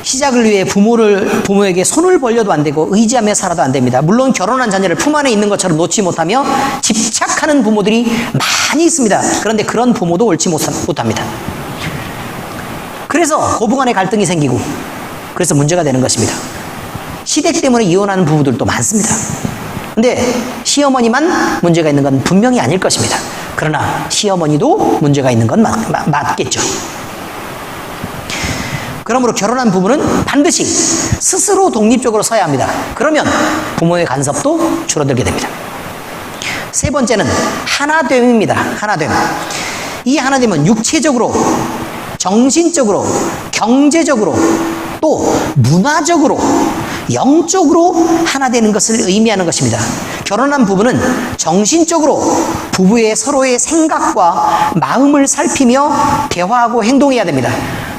시작을 위해 부모에게 손을 벌려도 안 되고 의지하며 살아도 안 됩니다. 물론 결혼한 자녀를 품 안에 있는 것처럼 놓지 못하며 집착하는 부모들이 많이 있습니다. 그런데 그런 부모도 옳지 못합니다. 그래서 고부간에 갈등이 생기고 그래서 문제가 되는 것입니다. 시댁 때문에 이혼하는 부부들도 많습니다. 근데 시어머니만 문제가 있는 건 분명히 아닐 것입니다. 그러나 시어머니도 문제가 있는 건 맞겠죠. 그러므로 결혼한 부부는 반드시 스스로 독립적으로 서야 합니다. 그러면 부모의 간섭도 줄어들게 됩니다. 세 번째는 하나됨입니다. 하나됨. 이 하나됨은 육체적으로, 정신적으로, 경제적으로, 또 문화적으로, 영적으로 하나 되는 것을 의미하는 것입니다. 결혼한 부부는 정신적으로 부부의 서로의 생각과 마음을 살피며 대화하고 행동해야 됩니다.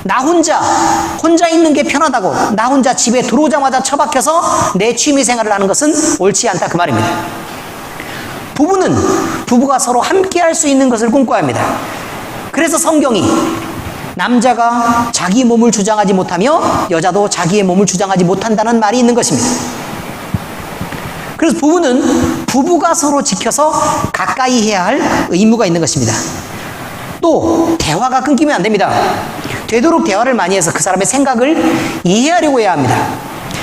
나 혼자 있는 게 편하다고 나 혼자 집에 들어오자마자 처박혀서 내 취미생활을 하는 것은 옳지 않다 그 말입니다. 부부는 부부가 서로 함께 할 수 있는 것을 꿈꿔야 합니다. 그래서 성경이 남자가 자기 몸을 주장하지 못하며 여자도 자기의 몸을 주장하지 못한다는 말이 있는 것입니다. 그래서 부부는 부부가 서로 지켜서 가까이 해야 할 의무가 있는 것입니다. 또 대화가 끊기면 안 됩니다. 되도록 대화를 많이 해서 그 사람의 생각을 이해하려고 해야 합니다.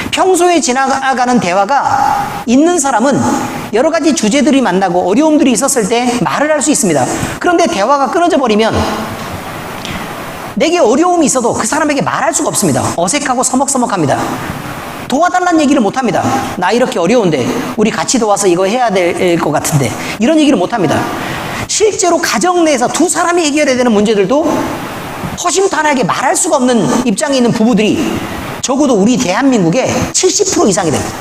평소에 지나가는 대화가 있는 사람은 여러 가지 주제들이 만나고 어려움들이 있었을 때 말을 할 수 있습니다. 그런데 대화가 끊어져 버리면 내게 어려움이 있어도 그 사람에게 말할 수가 없습니다. 어색하고 서먹서먹합니다. 도와달라는 얘기를 못합니다. 나 이렇게 어려운데 우리 같이 도와서 이거 해야 될 것 같은데 이런 얘기를 못합니다. 실제로 가정 내에서 두 사람이 해결해야 되는 문제들도 허심탄회하게 말할 수가 없는 입장에 있는 부부들이 적어도 우리 대한민국의 70% 이상이 됩니다.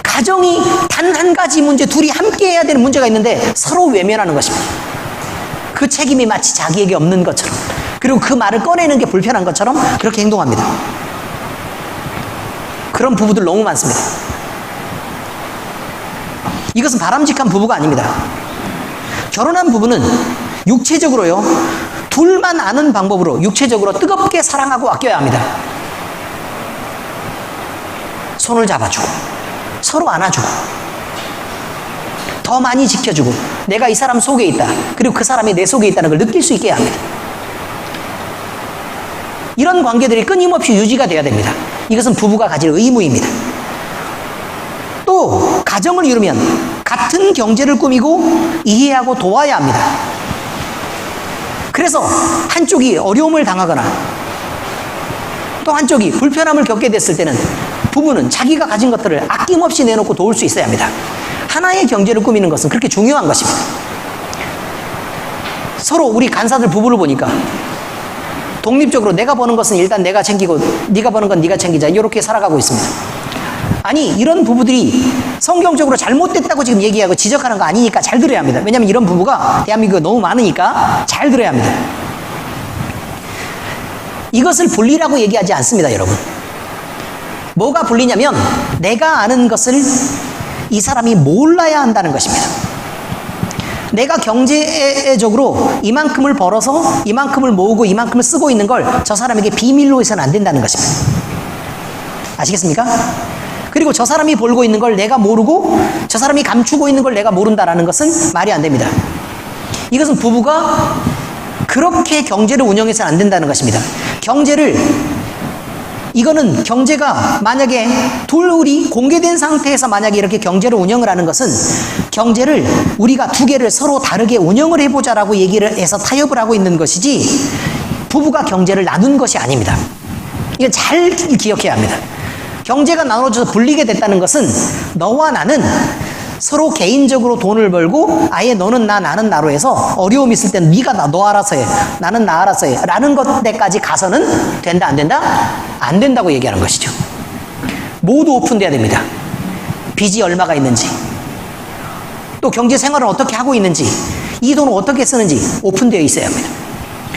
가정이 단 한 가지 문제, 둘이 함께 해야 되는 문제가 있는데 서로 외면하는 것입니다. 그 책임이 마치 자기에게 없는 것처럼, 그리고 그 말을 꺼내는 게 불편한 것처럼 그렇게 행동합니다. 그런 부부들 너무 많습니다. 이것은 바람직한 부부가 아닙니다. 결혼한 부부는 육체적으로요, 둘만 아는 방법으로 육체적으로 뜨겁게 사랑하고 아껴야 합니다. 손을 잡아주고 서로 안아주고 더 많이 지켜주고 내가 이 사람 속에 있다, 그리고 그 사람이 내 속에 있다는 걸 느낄 수 있게 해야 합니다. 이런 관계들이 끊임없이 유지가 돼야 됩니다. 이것은 부부가 가질 의무입니다. 또 가정을 이루면 같은 경제를 꾸미고 이해하고 도와야 합니다. 그래서 한쪽이 어려움을 당하거나 또 한쪽이 불편함을 겪게 됐을 때는 부부는 자기가 가진 것들을 아낌없이 내놓고 도울 수 있어야 합니다. 하나의 경제를 꾸미는 것은 그렇게 중요한 것입니다. 서로 우리 간사들 부부를 보니까 독립적으로 내가 버는 것은 일단 내가 챙기고 네가 버는 건 네가 챙기자, 이렇게 살아가고 있습니다. 아니, 이런 부부들이 성경적으로 잘못됐다고 지금 얘기하고 지적하는 거 아니니까 잘 들어야 합니다. 왜냐하면 이런 부부가 대한민국에 너무 많으니까 잘 들어야 합니다. 이것을 분리라고 얘기하지 않습니다, 여러분. 뭐가 분리냐면 내가 아는 것을 이 사람이 몰라야 한다는 것입니다. 내가 경제적으로 이만큼을 벌어서 이만큼을 모으고 이만큼을 쓰고 있는 걸 저 사람에게 비밀로 해서는 안 된다는 것입니다. 아시겠습니까? 그리고 저 사람이 벌고 있는 걸 내가 모르고 저 사람이 감추고 있는 걸 내가 모른다라는 것은 말이 안 됩니다. 이것은 부부가 그렇게 경제를 운영해서는 안 된다는 것입니다. 이거는 경제가 만약에 둘이 공개된 상태에서 만약에 이렇게 경제를 운영을 하는 것은 경제를 우리가 두 개를 서로 다르게 운영을 해보자라고 얘기를 해서 타협을 하고 있는 것이지 부부가 경제를 나눈 것이 아닙니다. 이건 잘 기억해야 합니다. 경제가 나눠져서 불리게 됐다는 것은 너와 나는 서로 개인적으로 돈을 벌고 아예 너는 나 나는 나로 해서 어려움 있을 때는 네가 너 알아서 해, 나는 나 알아서 해 라는 것까지 가서는 된다 안 된다? 안 된다고 얘기하는 것이죠. 모두 오픈돼야 됩니다. 빚이 얼마가 있는지, 또 경제 생활을 어떻게 하고 있는지, 이 돈을 어떻게 쓰는지 오픈되어 있어야 합니다.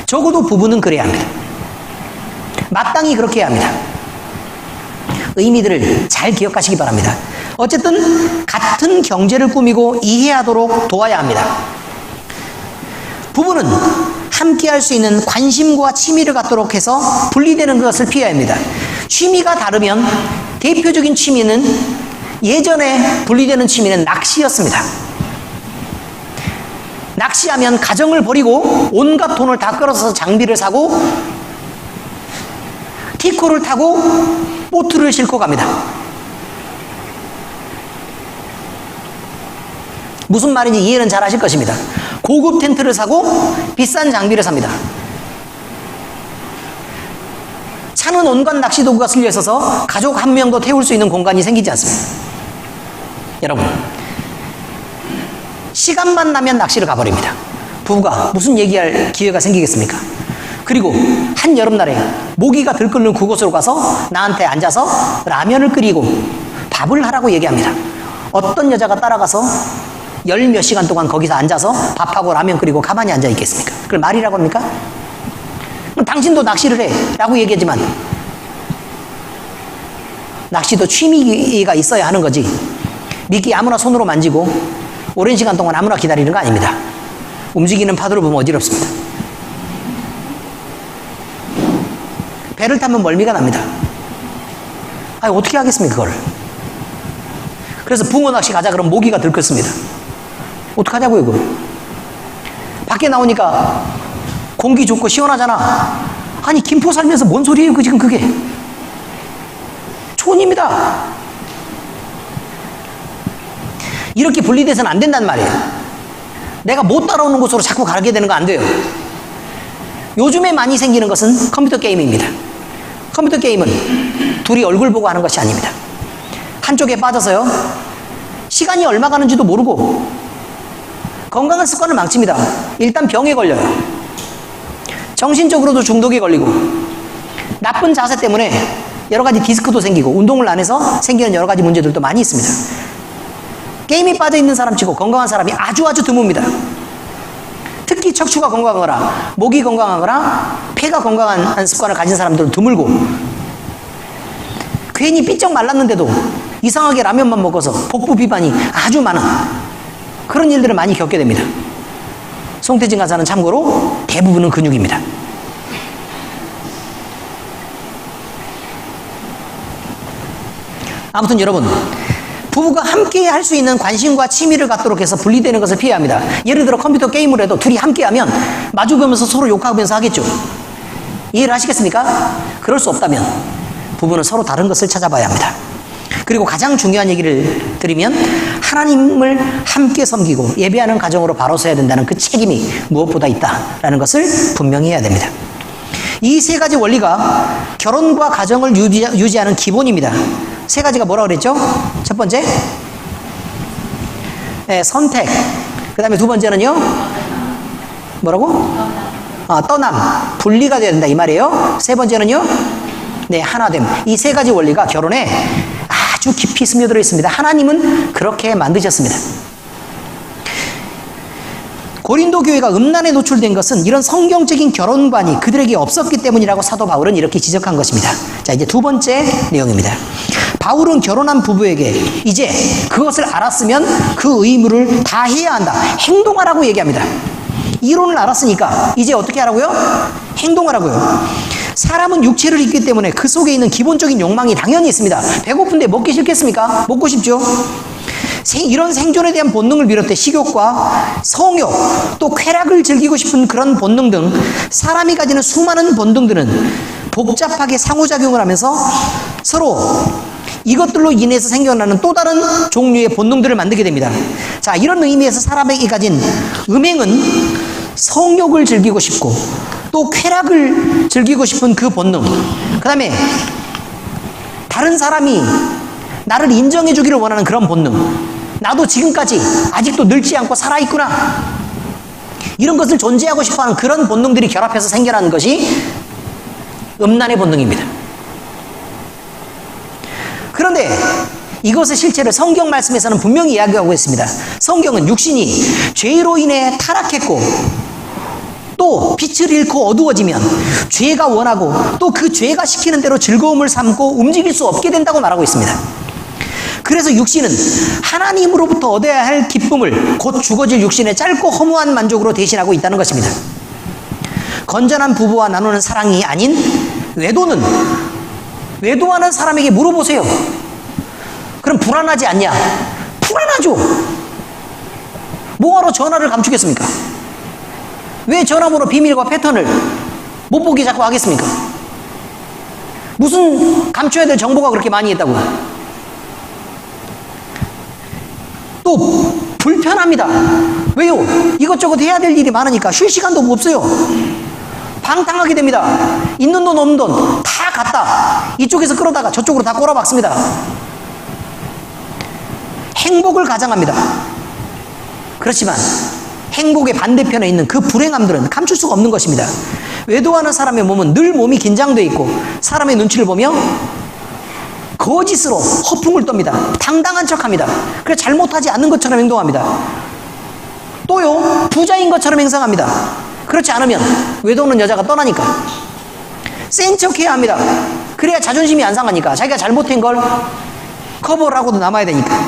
적어도 부부는 그래야 합니다. 마땅히 그렇게 해야 합니다. 의미들을 잘 기억하시기 바랍니다. 어쨌든 같은 경제를 꾸미고 이해하도록 도와야 합니다. 부부는 함께 할 수 있는 관심과 취미를 갖도록 해서 분리되는 것을 피해야 합니다. 취미가 다르면 대표적인 취미는 예전에 분리되는 취미는 낚시였습니다. 낚시하면 가정을 버리고 온갖 돈을 다 끌어서 장비를 사고 티코를 타고 보트를 싣고 갑니다. 무슨 말인지 이해는 잘 하실 것입니다. 고급 텐트를 사고 비싼 장비를 삽니다. 차는 온갖 낚시 도구가 쓸려 있어서 가족 한 명도 태울 수 있는 공간이 생기지 않습니다. 여러분, 시간만 나면 낚시를 가버립니다. 부부가 무슨 얘기할 기회가 생기겠습니까? 그리고 한 여름날에 모기가 들끓는 그곳으로 가서 나한테 앉아서 라면을 끓이고 밥을 하라고 얘기합니다. 어떤 여자가 따라가서 열 몇 시간 동안 거기서 앉아서 밥하고 라면 끓이고 가만히 앉아 있겠습니까? 그걸 말이라고 합니까? 당신도 낚시를 해 라고 얘기하지만 낚시도 취미가 있어야 하는 거지 미끼 아무나 손으로 만지고 오랜 시간 동안 아무나 기다리는 거 아닙니다. 움직이는 파도를 보면 어지럽습니다. 배를 타면 멀미가 납니다. 아니, 어떻게 하겠습니까, 그걸? 그래서 붕어 낚시 가자 그러면 모기가 들끓습니다. 어떡하냐고요, 그걸? 밖에 나오니까 공기 좋고 시원하잖아. 아니, 김포 살면서 뭔 소리예요, 지금 그게? 촌입니다. 이렇게 분리돼서는 안 된단 말이에요. 내가 못 따라오는 곳으로 자꾸 가게 되는 거 안 돼요. 요즘에 많이 생기는 것은 컴퓨터 게임입니다. 컴퓨터 게임은 둘이 얼굴 보고 하는 것이 아닙니다. 한쪽에 빠져서요, 시간이 얼마 가는지도 모르고 건강한 습관을 망칩니다. 일단 병에 걸려요. 정신적으로도 중독에 걸리고 나쁜 자세 때문에 여러 가지 디스크도 생기고 운동을 안 해서 생기는 여러 가지 문제들도 많이 있습니다. 게임에 빠져있는 사람 치고 건강한 사람이 아주 드뭅니다. 특히 척추가 건강하거나 목이 건강하거나 폐가 건강한 습관을 가진 사람들은 드물고 괜히 삐쩍 말랐는데도 이상하게 라면만 먹어서 복부 비만이 아주 많은 그런 일들을 많이 겪게 됩니다. 송태진 간사는 참고로 대부분은 근육입니다. 아무튼 여러분, 부부가 함께 할 수 있는 관심과 취미를 갖도록 해서 분리되는 것을 피해야 합니다. 예를 들어 컴퓨터 게임을 해도 둘이 함께 하면 마주보면서 서로 욕하면서 하겠죠. 이해를 하시겠습니까? 그럴 수 없다면 부부는 서로 다른 것을 찾아봐야 합니다. 그리고 가장 중요한 얘기를 드리면 하나님을 함께 섬기고 예배하는 가정으로 바로 서야 된다는 그 책임이 무엇보다 있다라는 것을 분명히 해야 됩니다. 이 세 가지 원리가 결혼과 가정을 유지하는 기본입니다. 세 가지가 뭐라고 그랬죠? 첫 번째, 선택. 그 다음에 두 번째는요, 뭐라고? 떠남. 분리가 돼야 된다 이 말이에요. 세 번째는요, 하나됨. 이 세 가지 원리가 결혼에 아주 깊이 스며들어 있습니다. 하나님은 그렇게 만드셨습니다. 고린도 교회가 음란에 노출된 것은 이런 성경적인 결혼관이 그들에게 없었기 때문이라고 사도 바울은 이렇게 지적한 것입니다. 자, 이제 두 번째 내용입니다. 바울은 결혼한 부부에게 이제 그것을 알았으면 그 의무를 다 해야 한다. 행동하라고 얘기합니다. 이론을 알았으니까 이제 어떻게 하라고요? 행동하라고요. 사람은 육체를 입기 때문에 그 속에 있는 기본적인 욕망이 당연히 있습니다. 배고픈데 먹기 싫겠습니까? 먹고 싶죠. 이런 생존에 대한 본능을 비롯해 식욕과 성욕, 또 쾌락을 즐기고 싶은 그런 본능 등 사람이 가지는 수많은 본능들은 복잡하게 상호작용을 하면서 서로 이것들로 인해서 생겨나는 또 다른 종류의 본능들을 만들게 됩니다. 자, 이런 의미에서 사람에게 가진 음행은 성욕을 즐기고 싶고 또 쾌락을 즐기고 싶은 그 본능, 그 다음에 다른 사람이 나를 인정해 주기를 원하는 그런 본능, 나도 지금까지 아직도 늙지 않고 살아있구나, 이런 것을 존재하고 싶어하는 그런 본능들이 결합해서 생겨나는 것이 음란의 본능입니다. 그런데 이것의 실체를 성경 말씀에서는 분명히 이야기하고 있습니다. 성경은 육신이 죄로 인해 타락했고 또 빛을 잃고 어두워지면 죄가 원하고 또 그 죄가 시키는 대로 즐거움을 삼고 움직일 수 없게 된다고 말하고 있습니다. 그래서 육신은 하나님으로부터 얻어야 할 기쁨을 곧 죽어질 육신의 짧고 허무한 만족으로 대신하고 있다는 것입니다. 건전한 부부와 나누는 사랑이 아닌 외도는 외도하는 사람에게 물어보세요. 그럼 불안하지 않냐? 불안하죠. 뭐하러 전화를 감추겠습니까? 왜 전화번호 비밀과 패턴을 못 보게 자꾸 하겠습니까? 무슨 감춰야 될 정보가 그렇게 많이 있다고요? 또 불편합니다. 왜요? 이것저것 해야 될 일이 많으니까 쉴 시간도 없어요. 방탕하게 됩니다. 있는 돈 없는 돈 다 갖다 이쪽에서 끌어다가 저쪽으로 다 꼬라박습니다. 행복을 가장합니다. 그렇지만 행복의 반대편에 있는 그 불행함들은 감출 수가 없는 것입니다. 외도하는 사람의 몸은 늘 몸이 긴장되어 있고 사람의 눈치를 보며 거짓으로 허풍을 떱니다. 당당한 척합니다. 그래서 잘못하지 않는 것처럼 행동합니다. 또요, 부자인 것처럼 행동합니다. 그렇지 않으면 외도는 여자가 떠나니까 센 척해야 합니다. 그래야 자존심이 안 상하니까. 자기가 잘못한 걸 커버를 하고도 남아야 되니까.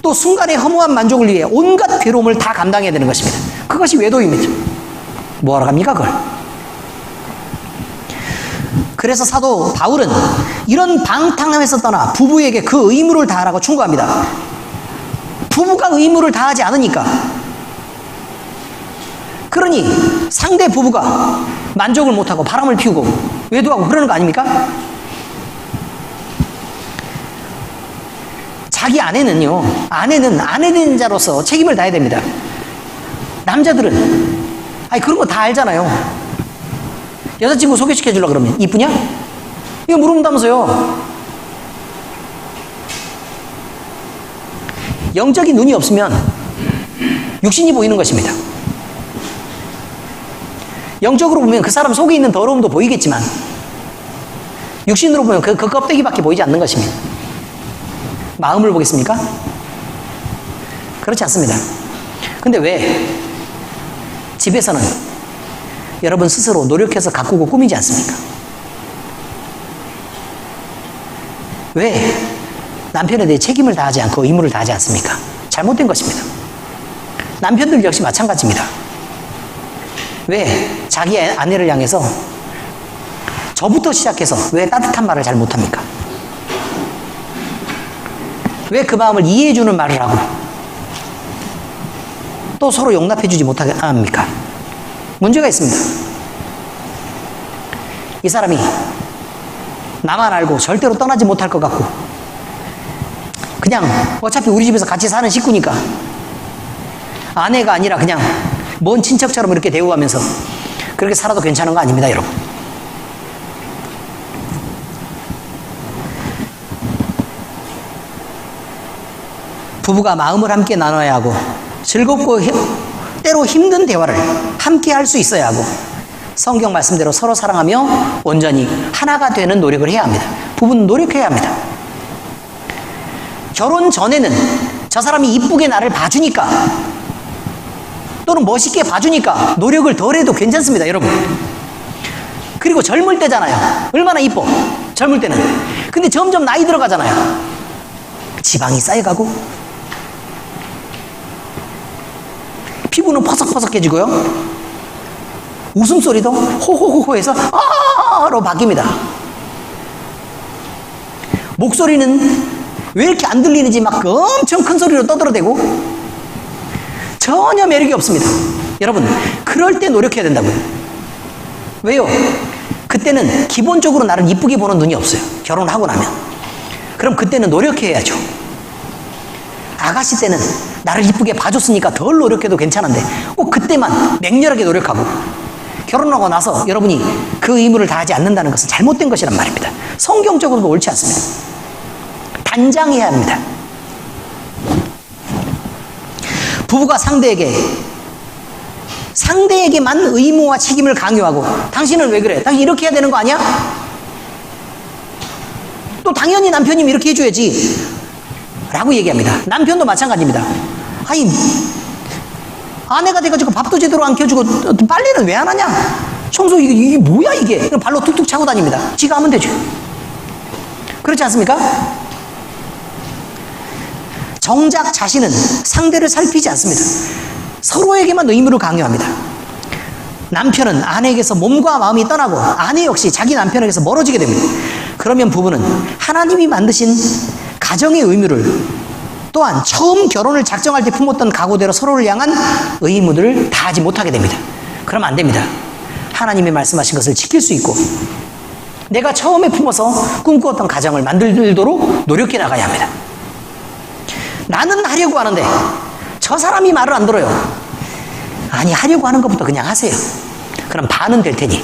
또 순간의 허무한 만족을 위해 온갖 괴로움을 다 감당해야 되는 것입니다. 그것이 외도입니다. 뭐하러 갑니까 그걸? 그래서 사도 바울은 이런 방탕함에서 떠나 부부에게 그 의무를 다하라고 충고합니다. 부부가 의무를 다하지 않으니까, 그러니 상대 부부가 만족을 못하고 바람을 피우고 외도하고 그러는 거 아닙니까? 자기 아내는 아내 된 자로서 책임을 다해야 됩니다. 남자들은 그런 거 다 알잖아요. 여자친구 소개시켜 주려고 그러면 이쁘냐? 이거 물어본다면서요. 영적인 눈이 없으면 육신이 보이는 것입니다. 영적으로 보면 그 사람 속에 있는 더러움도 보이겠지만 육신으로 보면 그 껍데기밖에 보이지 않는 것입니다. 마음을 보겠습니까? 그렇지 않습니다. 근데 왜 집에서는 여러분 스스로 노력해서 가꾸고 꾸미지 않습니까? 왜 남편에 대해 책임을 다하지 않고 의무를 다하지 않습니까? 잘못된 것입니다. 남편들 역시 마찬가지입니다. 왜 자기 아내를 향해서 저부터 시작해서 왜 따뜻한 말을 잘 못합니까? 왜 그 마음을 이해해주는 말을 하고 또 서로 용납해주지 못하게 합니까? 문제가 있습니다. 이 사람이 나만 알고 절대로 떠나지 못할 것 같고 그냥 어차피 우리 집에서 같이 사는 식구니까 아내가 아니라 그냥 먼 친척처럼 이렇게 대우하면서 그렇게 살아도 괜찮은 거 아닙니다, 여러분. 부부가 마음을 함께 나눠야 하고 즐겁고 때로 힘든 대화를 함께 할 수 있어야 하고 성경 말씀대로 서로 사랑하며 온전히 하나가 되는 노력을 해야 합니다. 부부는 노력해야 합니다. 결혼 전에는 저 사람이 이쁘게 나를 봐주니까 또는 멋있게 봐주니까 노력을 덜 해도 괜찮습니다, 여러분. 그리고 젊을 때잖아요. 얼마나 이뻐, 젊을 때는. 근데 점점 나이 들어가잖아요. 지방이 쌓여가고 피부는 퍼석퍼석해지고요. 웃음소리도 호호호호해서 아로 바뀝니다. 목소리는 왜 이렇게 안 들리는지 막 엄청 큰 소리로 떠들어대고 전혀 매력이 없습니다. 여러분, 그럴 때 노력해야 된다고요. 왜요? 그때는 기본적으로 나를 이쁘게 보는 눈이 없어요. 결혼하고 나면. 그럼 그때는 노력해야죠. 아가씨 때는 나를 이쁘게 봐줬으니까 덜 노력해도 괜찮은데 꼭 그때만 맹렬하게 노력하고 결혼하고 나서 여러분이 그 의무를 다하지 않는다는 것은 잘못된 것이란 말입니다. 성경적으로도 옳지 않습니다. 단장해야 합니다. 부부가 상대에게만 의무와 책임을 강요하고 당신은 왜 그래? 당신 이렇게 해야 되는 거 아니야? 또 당연히 남편이면 이렇게 해줘야지 라고 얘기합니다. 남편도 마찬가지입니다. 아니, 아내가 돼가지고 밥도 제대로 안 켜주고 빨래는 왜 안 하냐? 청소 이게 뭐야 이게? 발로 툭툭 차고 다닙니다. 지가 하면 되죠. 그렇지 않습니까? 정작 자신은 상대를 살피지 않습니다. 서로에게만 의무를 강요합니다. 남편은 아내에게서 몸과 마음이 떠나고 아내 역시 자기 남편에게서 멀어지게 됩니다. 그러면 부부는 하나님이 만드신 가정의 의무를, 또한 처음 결혼을 작정할 때 품었던 각오대로 서로를 향한 의무들을 다하지 못하게 됩니다. 그러면 안 됩니다. 하나님이 말씀하신 것을 지킬 수 있고 내가 처음에 품어서 꿈꾸었던 가정을 만들도록 노력해 나가야 합니다. 나는 하려고 하는데 저 사람이 말을 안 들어요. 아니, 하려고 하는 것부터 그냥 하세요. 그럼 반은 될 테니.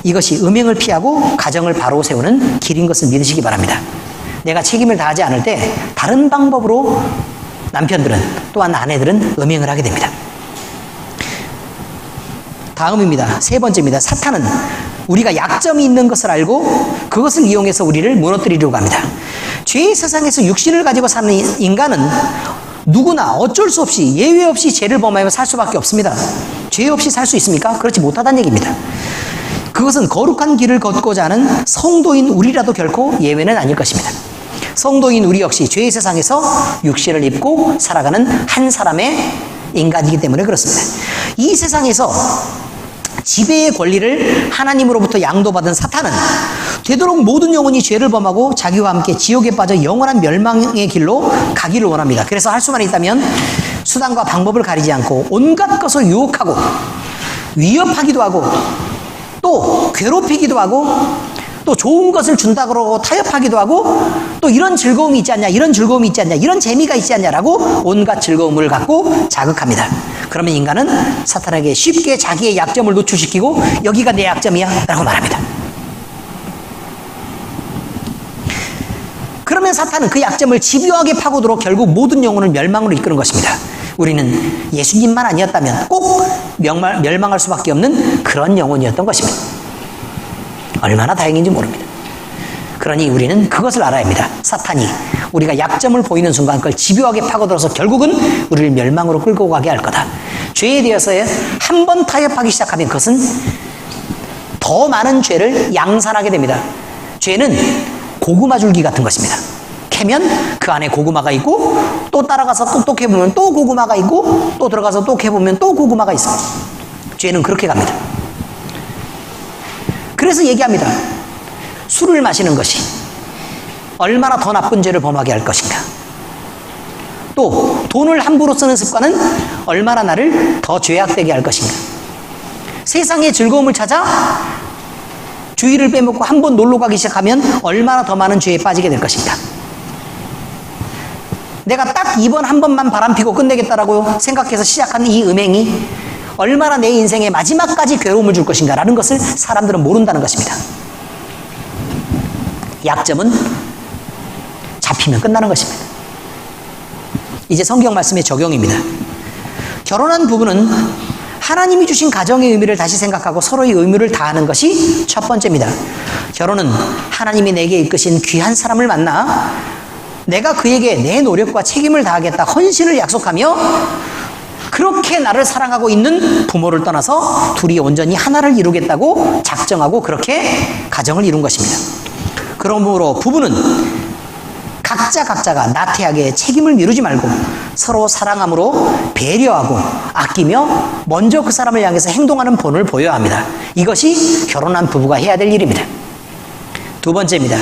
이것이 음행을 피하고 가정을 바로 세우는 길인 것을 믿으시기 바랍니다. 내가 책임을 다하지 않을 때 다른 방법으로 남편들은, 또한 아내들은 음행을 하게 됩니다. 다음입니다. 세 번째입니다. 사탄은 우리가 약점이 있는 것을 알고 그것을 이용해서 우리를 무너뜨리려고 합니다. 죄의 세상에서 육신을 가지고 사는 인간은 누구나 어쩔 수 없이 예외 없이 죄를 범하며 살 수밖에 없습니다. 죄 없이 살 수 있습니까? 그렇지 못하다는 얘기입니다. 그것은 거룩한 길을 걷고자 하는 성도인 우리라도 결코 예외는 아닐 것입니다. 성도인 우리 역시 죄의 세상에서 육신을 입고 살아가는 한 사람의 인간이기 때문에 그렇습니다. 이 세상에서 지배의 권리를 하나님으로부터 양도받은 사탄은 되도록 모든 영혼이 죄를 범하고 자기와 함께 지옥에 빠져 영원한 멸망의 길로 가기를 원합니다. 그래서 할 수만 있다면 수단과 방법을 가리지 않고 온갖 것을 유혹하고 위협하기도 하고 또 괴롭히기도 하고 또 좋은 것을 준다고 타협하기도 하고 또 이런 즐거움이 있지 않냐, 이런 즐거움이 있지 않냐, 이런 재미가 있지 않냐라고 온갖 즐거움을 갖고 자극합니다. 그러면 인간은 사탄에게 쉽게 자기의 약점을 노출시키고 여기가 내 약점이야 라고 말합니다. 그러면 사탄은 그 약점을 집요하게 파고들어 결국 모든 영혼을 멸망으로 이끄는 것입니다. 우리는 예수님만 아니었다면 꼭 멸망할 수밖에 없는 그런 영혼이었던 것입니다. 얼마나 다행인지 모릅니다. 그러니 우리는 그것을 알아야 합니다. 사탄이 우리가 약점을 보이는 순간 그걸 집요하게 파고들어서 결국은 우리를 멸망으로 끌고 가게 할 거다. 죄에 대해서 한 번 타협하기 시작하면 그것은 더 많은 죄를 양산하게 됩니다. 죄는 고구마 줄기 같은 것입니다. 캐면 그 안에 고구마가 있고 또 따라가서 또 캐보면 또 고구마가 있고 또 들어가서 또 캐보면 또 고구마가 있습니다. 죄는 그렇게 갑니다. 그래서 얘기합니다. 술을 마시는 것이 얼마나 더 나쁜 죄를 범하게 할 것인가. 또 돈을 함부로 쓰는 습관은 얼마나 나를 더 죄악되게 할 것인가. 세상의 즐거움을 찾아 주의를 빼먹고 한 번 놀러 가기 시작하면 얼마나 더 많은 죄에 빠지게 될 것인가. 내가 딱 이번 한 번만 바람피고 끝내겠다라고 생각해서 시작한 이 음행이 얼마나 내 인생의 마지막까지 괴로움을 줄 것인가 라는 것을 사람들은 모른다는 것입니다. 약점은 잡히면 끝나는 것입니다. 이제 성경 말씀의 적용입니다. 결혼한 부부는 하나님이 주신 가정의 의미를 다시 생각하고 서로의 의무를 다하는 것이 첫 번째입니다. 결혼은 하나님이 내게 이끄신 귀한 사람을 만나 내가 그에게 내 노력과 책임을 다하겠다 헌신을 약속하며 그렇게 나를 사랑하고 있는 부모를 떠나서 둘이 온전히 하나를 이루겠다고 작정하고 그렇게 가정을 이룬 것입니다. 그러므로 부부는 각자가 나태하게 책임을 미루지 말고 서로 사랑함으로 배려하고 아끼며 먼저 그 사람을 향해서 행동하는 본을 보여야 합니다. 이것이 결혼한 부부가 해야 될 일입니다. 두 번째입니다.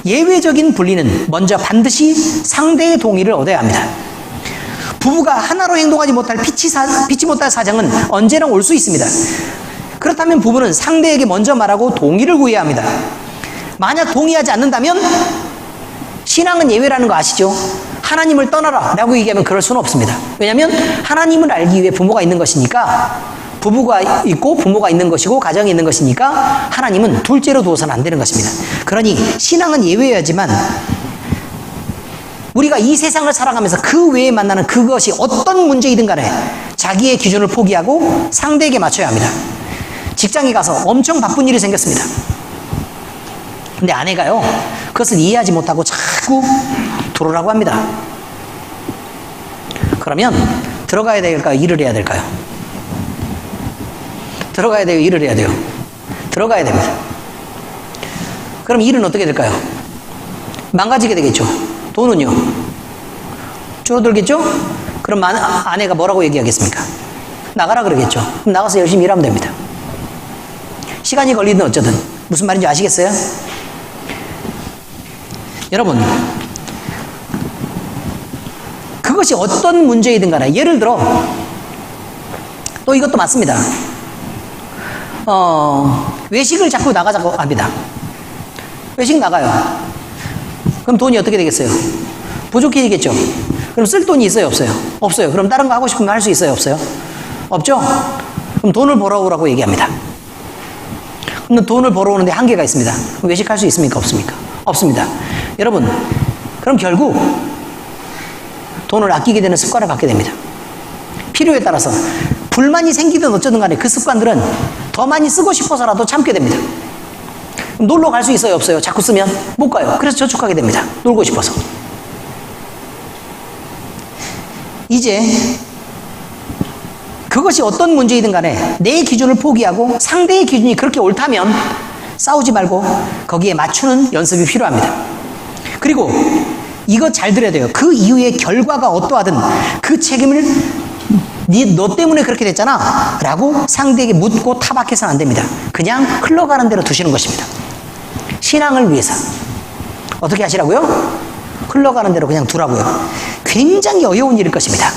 예외적인 분리는 먼저 반드시 상대의 동의를 얻어야 합니다. 부부가 하나로 행동하지 못할 피치 못할 사정은 언제나 올 수 있습니다. 그렇다면 부부는 상대에게 먼저 말하고 동의를 구해야 합니다. 만약 동의하지 않는다면 신앙은 예외라는 거 아시죠? 하나님을 떠나라 라고 얘기하면 그럴 수는 없습니다. 왜냐하면 하나님을 알기 위해 부모가 있는 것이니까, 부부가 있고 부모가 있는 것이고 가정이 있는 것이니까 하나님은 둘째로 두어서는 안 되는 것입니다. 그러니 신앙은 예외여야지만 우리가 이 세상을 살아가면서 그 외에 만나는 그것이 어떤 문제이든 간에 자기의 기준을 포기하고 상대에게 맞춰야 합니다. 직장에 가서 엄청 바쁜 일이 생겼습니다. 근데 아내가요, 그것을 이해하지 못하고 자꾸 들어오라고 합니다. 그러면 들어가야 될까요? 일을 해야 될까요? 들어가야 돼요? 일을 해야 돼요? 들어가야 됩니다. 그럼 일은 어떻게 될까요? 망가지게 되겠죠. 돈은요? 줄어들겠죠? 그럼 아내가 뭐라고 얘기하겠습니까? 나가라 그러겠죠. 그럼 나가서 열심히 일하면 됩니다. 시간이 걸리든 어쩌든. 무슨 말인지 아시겠어요? 여러분, 그것이 어떤 문제이든 간에, 예를 들어 또 이것도 맞습니다. 외식을 자꾸 나가자고 합니다. 외식 나가요. 그럼 돈이 어떻게 되겠어요? 부족해지겠죠. 그럼 쓸 돈이 있어요, 없어요? 없어요. 그럼 다른 거 하고 싶으면 할 수 있어요, 없어요? 없죠? 그럼 돈을 벌어오라고 얘기합니다. 근데 돈을 벌어오는데 한계가 있습니다. 그럼 외식할 수 있습니까, 없습니까? 없습니다. 여러분, 그럼 결국 돈을 아끼게 되는 습관을 갖게 됩니다. 필요에 따라서 불만이 생기든 어쩌든 간에 그 습관들은 더 많이 쓰고 싶어서라도 참게 됩니다. 놀러 갈 수 있어요, 없어요? 자꾸 쓰면 못 가요. 그래서 저축하게 됩니다. 놀고 싶어서. 이제 그것이 어떤 문제이든 간에 내 기준을 포기하고 상대의 기준이 그렇게 옳다면 싸우지 말고 거기에 맞추는 연습이 필요합니다. 그리고 이거 잘 들어야 돼요. 그 이후의 결과가 어떠하든 그 책임을 너 때문에 그렇게 됐잖아 라고 상대에게 묻고 타박해서는 안 됩니다. 그냥 흘러가는 대로 두시는 것입니다. 신앙을 위해서 어떻게 하시라고요? 흘러가는 대로 그냥 두라고요. 굉장히 어려운 일일 것입니다.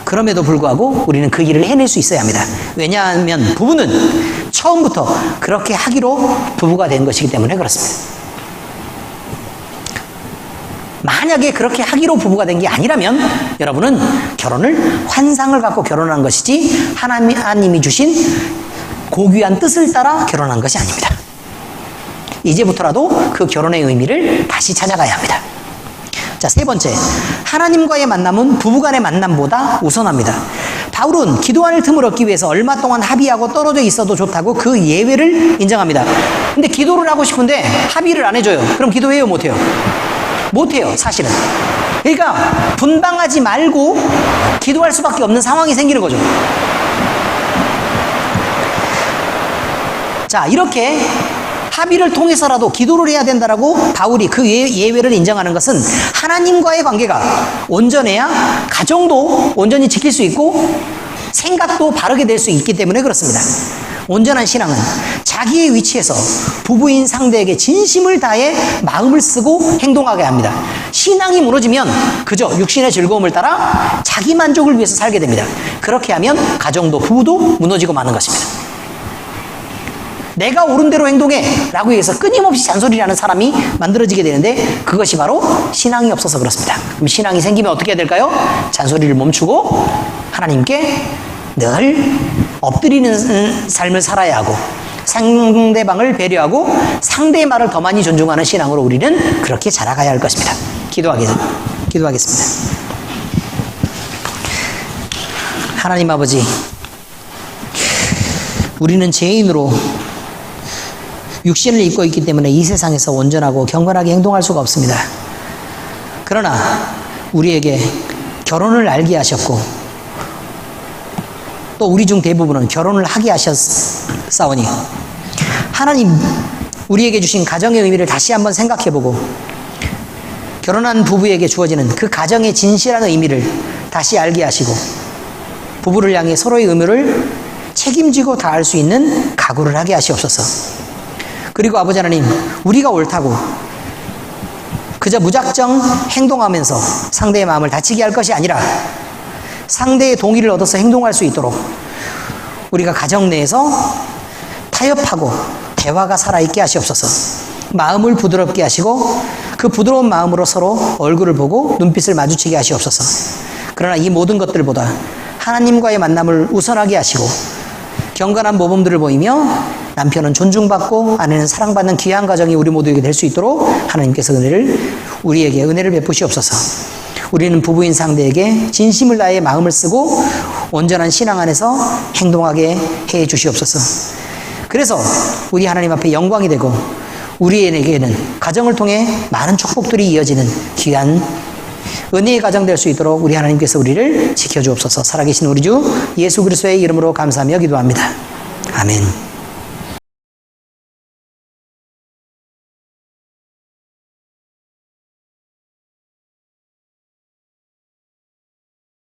그럼에도 불구하고 우리는 그 일을 해낼 수 있어야 합니다. 왜냐하면 부부는 처음부터 그렇게 하기로 부부가 된 것이기 때문에 그렇습니다. 만약에 그렇게 하기로 부부가 된 게 아니라면 여러분은 결혼을 환상을 갖고 결혼한 것이지 하나님이 주신 고귀한 뜻을 따라 결혼한 것이 아닙니다. 이제부터라도 그 결혼의 의미를 다시 찾아가야 합니다. 자, 세 번째, 하나님과의 만남은 부부간의 만남보다 우선합니다. 바울은 기도할 틈을 얻기 위해서 얼마 동안 합의하고 떨어져 있어도 좋다고 그 예외를 인정합니다. 근데 기도를 하고 싶은데 합의를 안 해줘요. 그럼 기도해요, 못해요? 못해요, 사실은. 그러니까 분방하지 말고 기도할 수밖에 없는 상황이 생기는 거죠. 자, 이렇게 합의를 통해서라도 기도를 해야 된다라고 바울이 그 예외를 인정하는 것은 하나님과의 관계가 온전해야 가정도 온전히 지킬 수 있고 생각도 바르게 될 수 있기 때문에 그렇습니다. 온전한 신앙은 자기의 위치에서 부부인 상대에게 진심을 다해 마음을 쓰고 행동하게 합니다. 신앙이 무너지면 그저 육신의 즐거움을 따라 자기 만족을 위해서 살게 됩니다. 그렇게 하면 가정도 부부도 무너지고 마는 것입니다. 내가 옳은 대로 행동해 라고 해서 끊임없이 잔소리하는 사람이 만들어지게 되는데 그것이 바로 신앙이 없어서 그렇습니다. 그럼 신앙이 생기면 어떻게 해야 될까요? 잔소리를 멈추고 하나님께 늘 엎드리는 삶을 살아야 하고 상대방을 배려하고 상대의 말을 더 많이 존중하는 신앙으로 우리는 그렇게 자라가야 할 것입니다. 기도하겠습니다. 하나님 아버지, 우리는 죄인으로 육신을 입고 있기 때문에 이 세상에서 온전하고 경건하게 행동할 수가 없습니다. 그러나 우리에게 결혼을 알게 하셨고 또 우리 중 대부분은 결혼을 하게 하셨사오니 하나님 우리에게 주신 가정의 의미를 다시 한번 생각해보고 결혼한 부부에게 주어지는 그 가정의 진실한 의미를 다시 알게 하시고 부부를 향해 서로의 의무를 책임지고 다할 수 있는 각오를 하게 하시옵소서. 그리고 아버지 하나님, 우리가 옳다고 그저 무작정 행동하면서 상대의 마음을 다치게 할 것이 아니라 상대의 동의를 얻어서 행동할 수 있도록 우리가 가정 내에서 타협하고 대화가 살아있게 하시옵소서. 마음을 부드럽게 하시고 그 부드러운 마음으로 서로 얼굴을 보고 눈빛을 마주치게 하시옵소서. 그러나 이 모든 것들보다 하나님과의 만남을 우선하게 하시고 경건한 모범들을 보이며 남편은 존중받고 아내는 사랑받는 귀한 가정이 우리 모두에게 될 수 있도록 하나님께서 우리에게 은혜를 베푸시옵소서. 우리는 부부인 상대에게 진심을 다해 마음을 쓰고 온전한 신앙 안에서 행동하게 해 주시옵소서. 그래서 우리 하나님 앞에 영광이 되고 우리에게는 가정을 통해 많은 축복들이 이어지는 귀한 은혜의 가정 될 수 있도록 우리 하나님께서 우리를 지켜주옵소서. 살아계신 우리 주 예수 그리스도의 이름으로 감사하며 기도합니다. 아멘.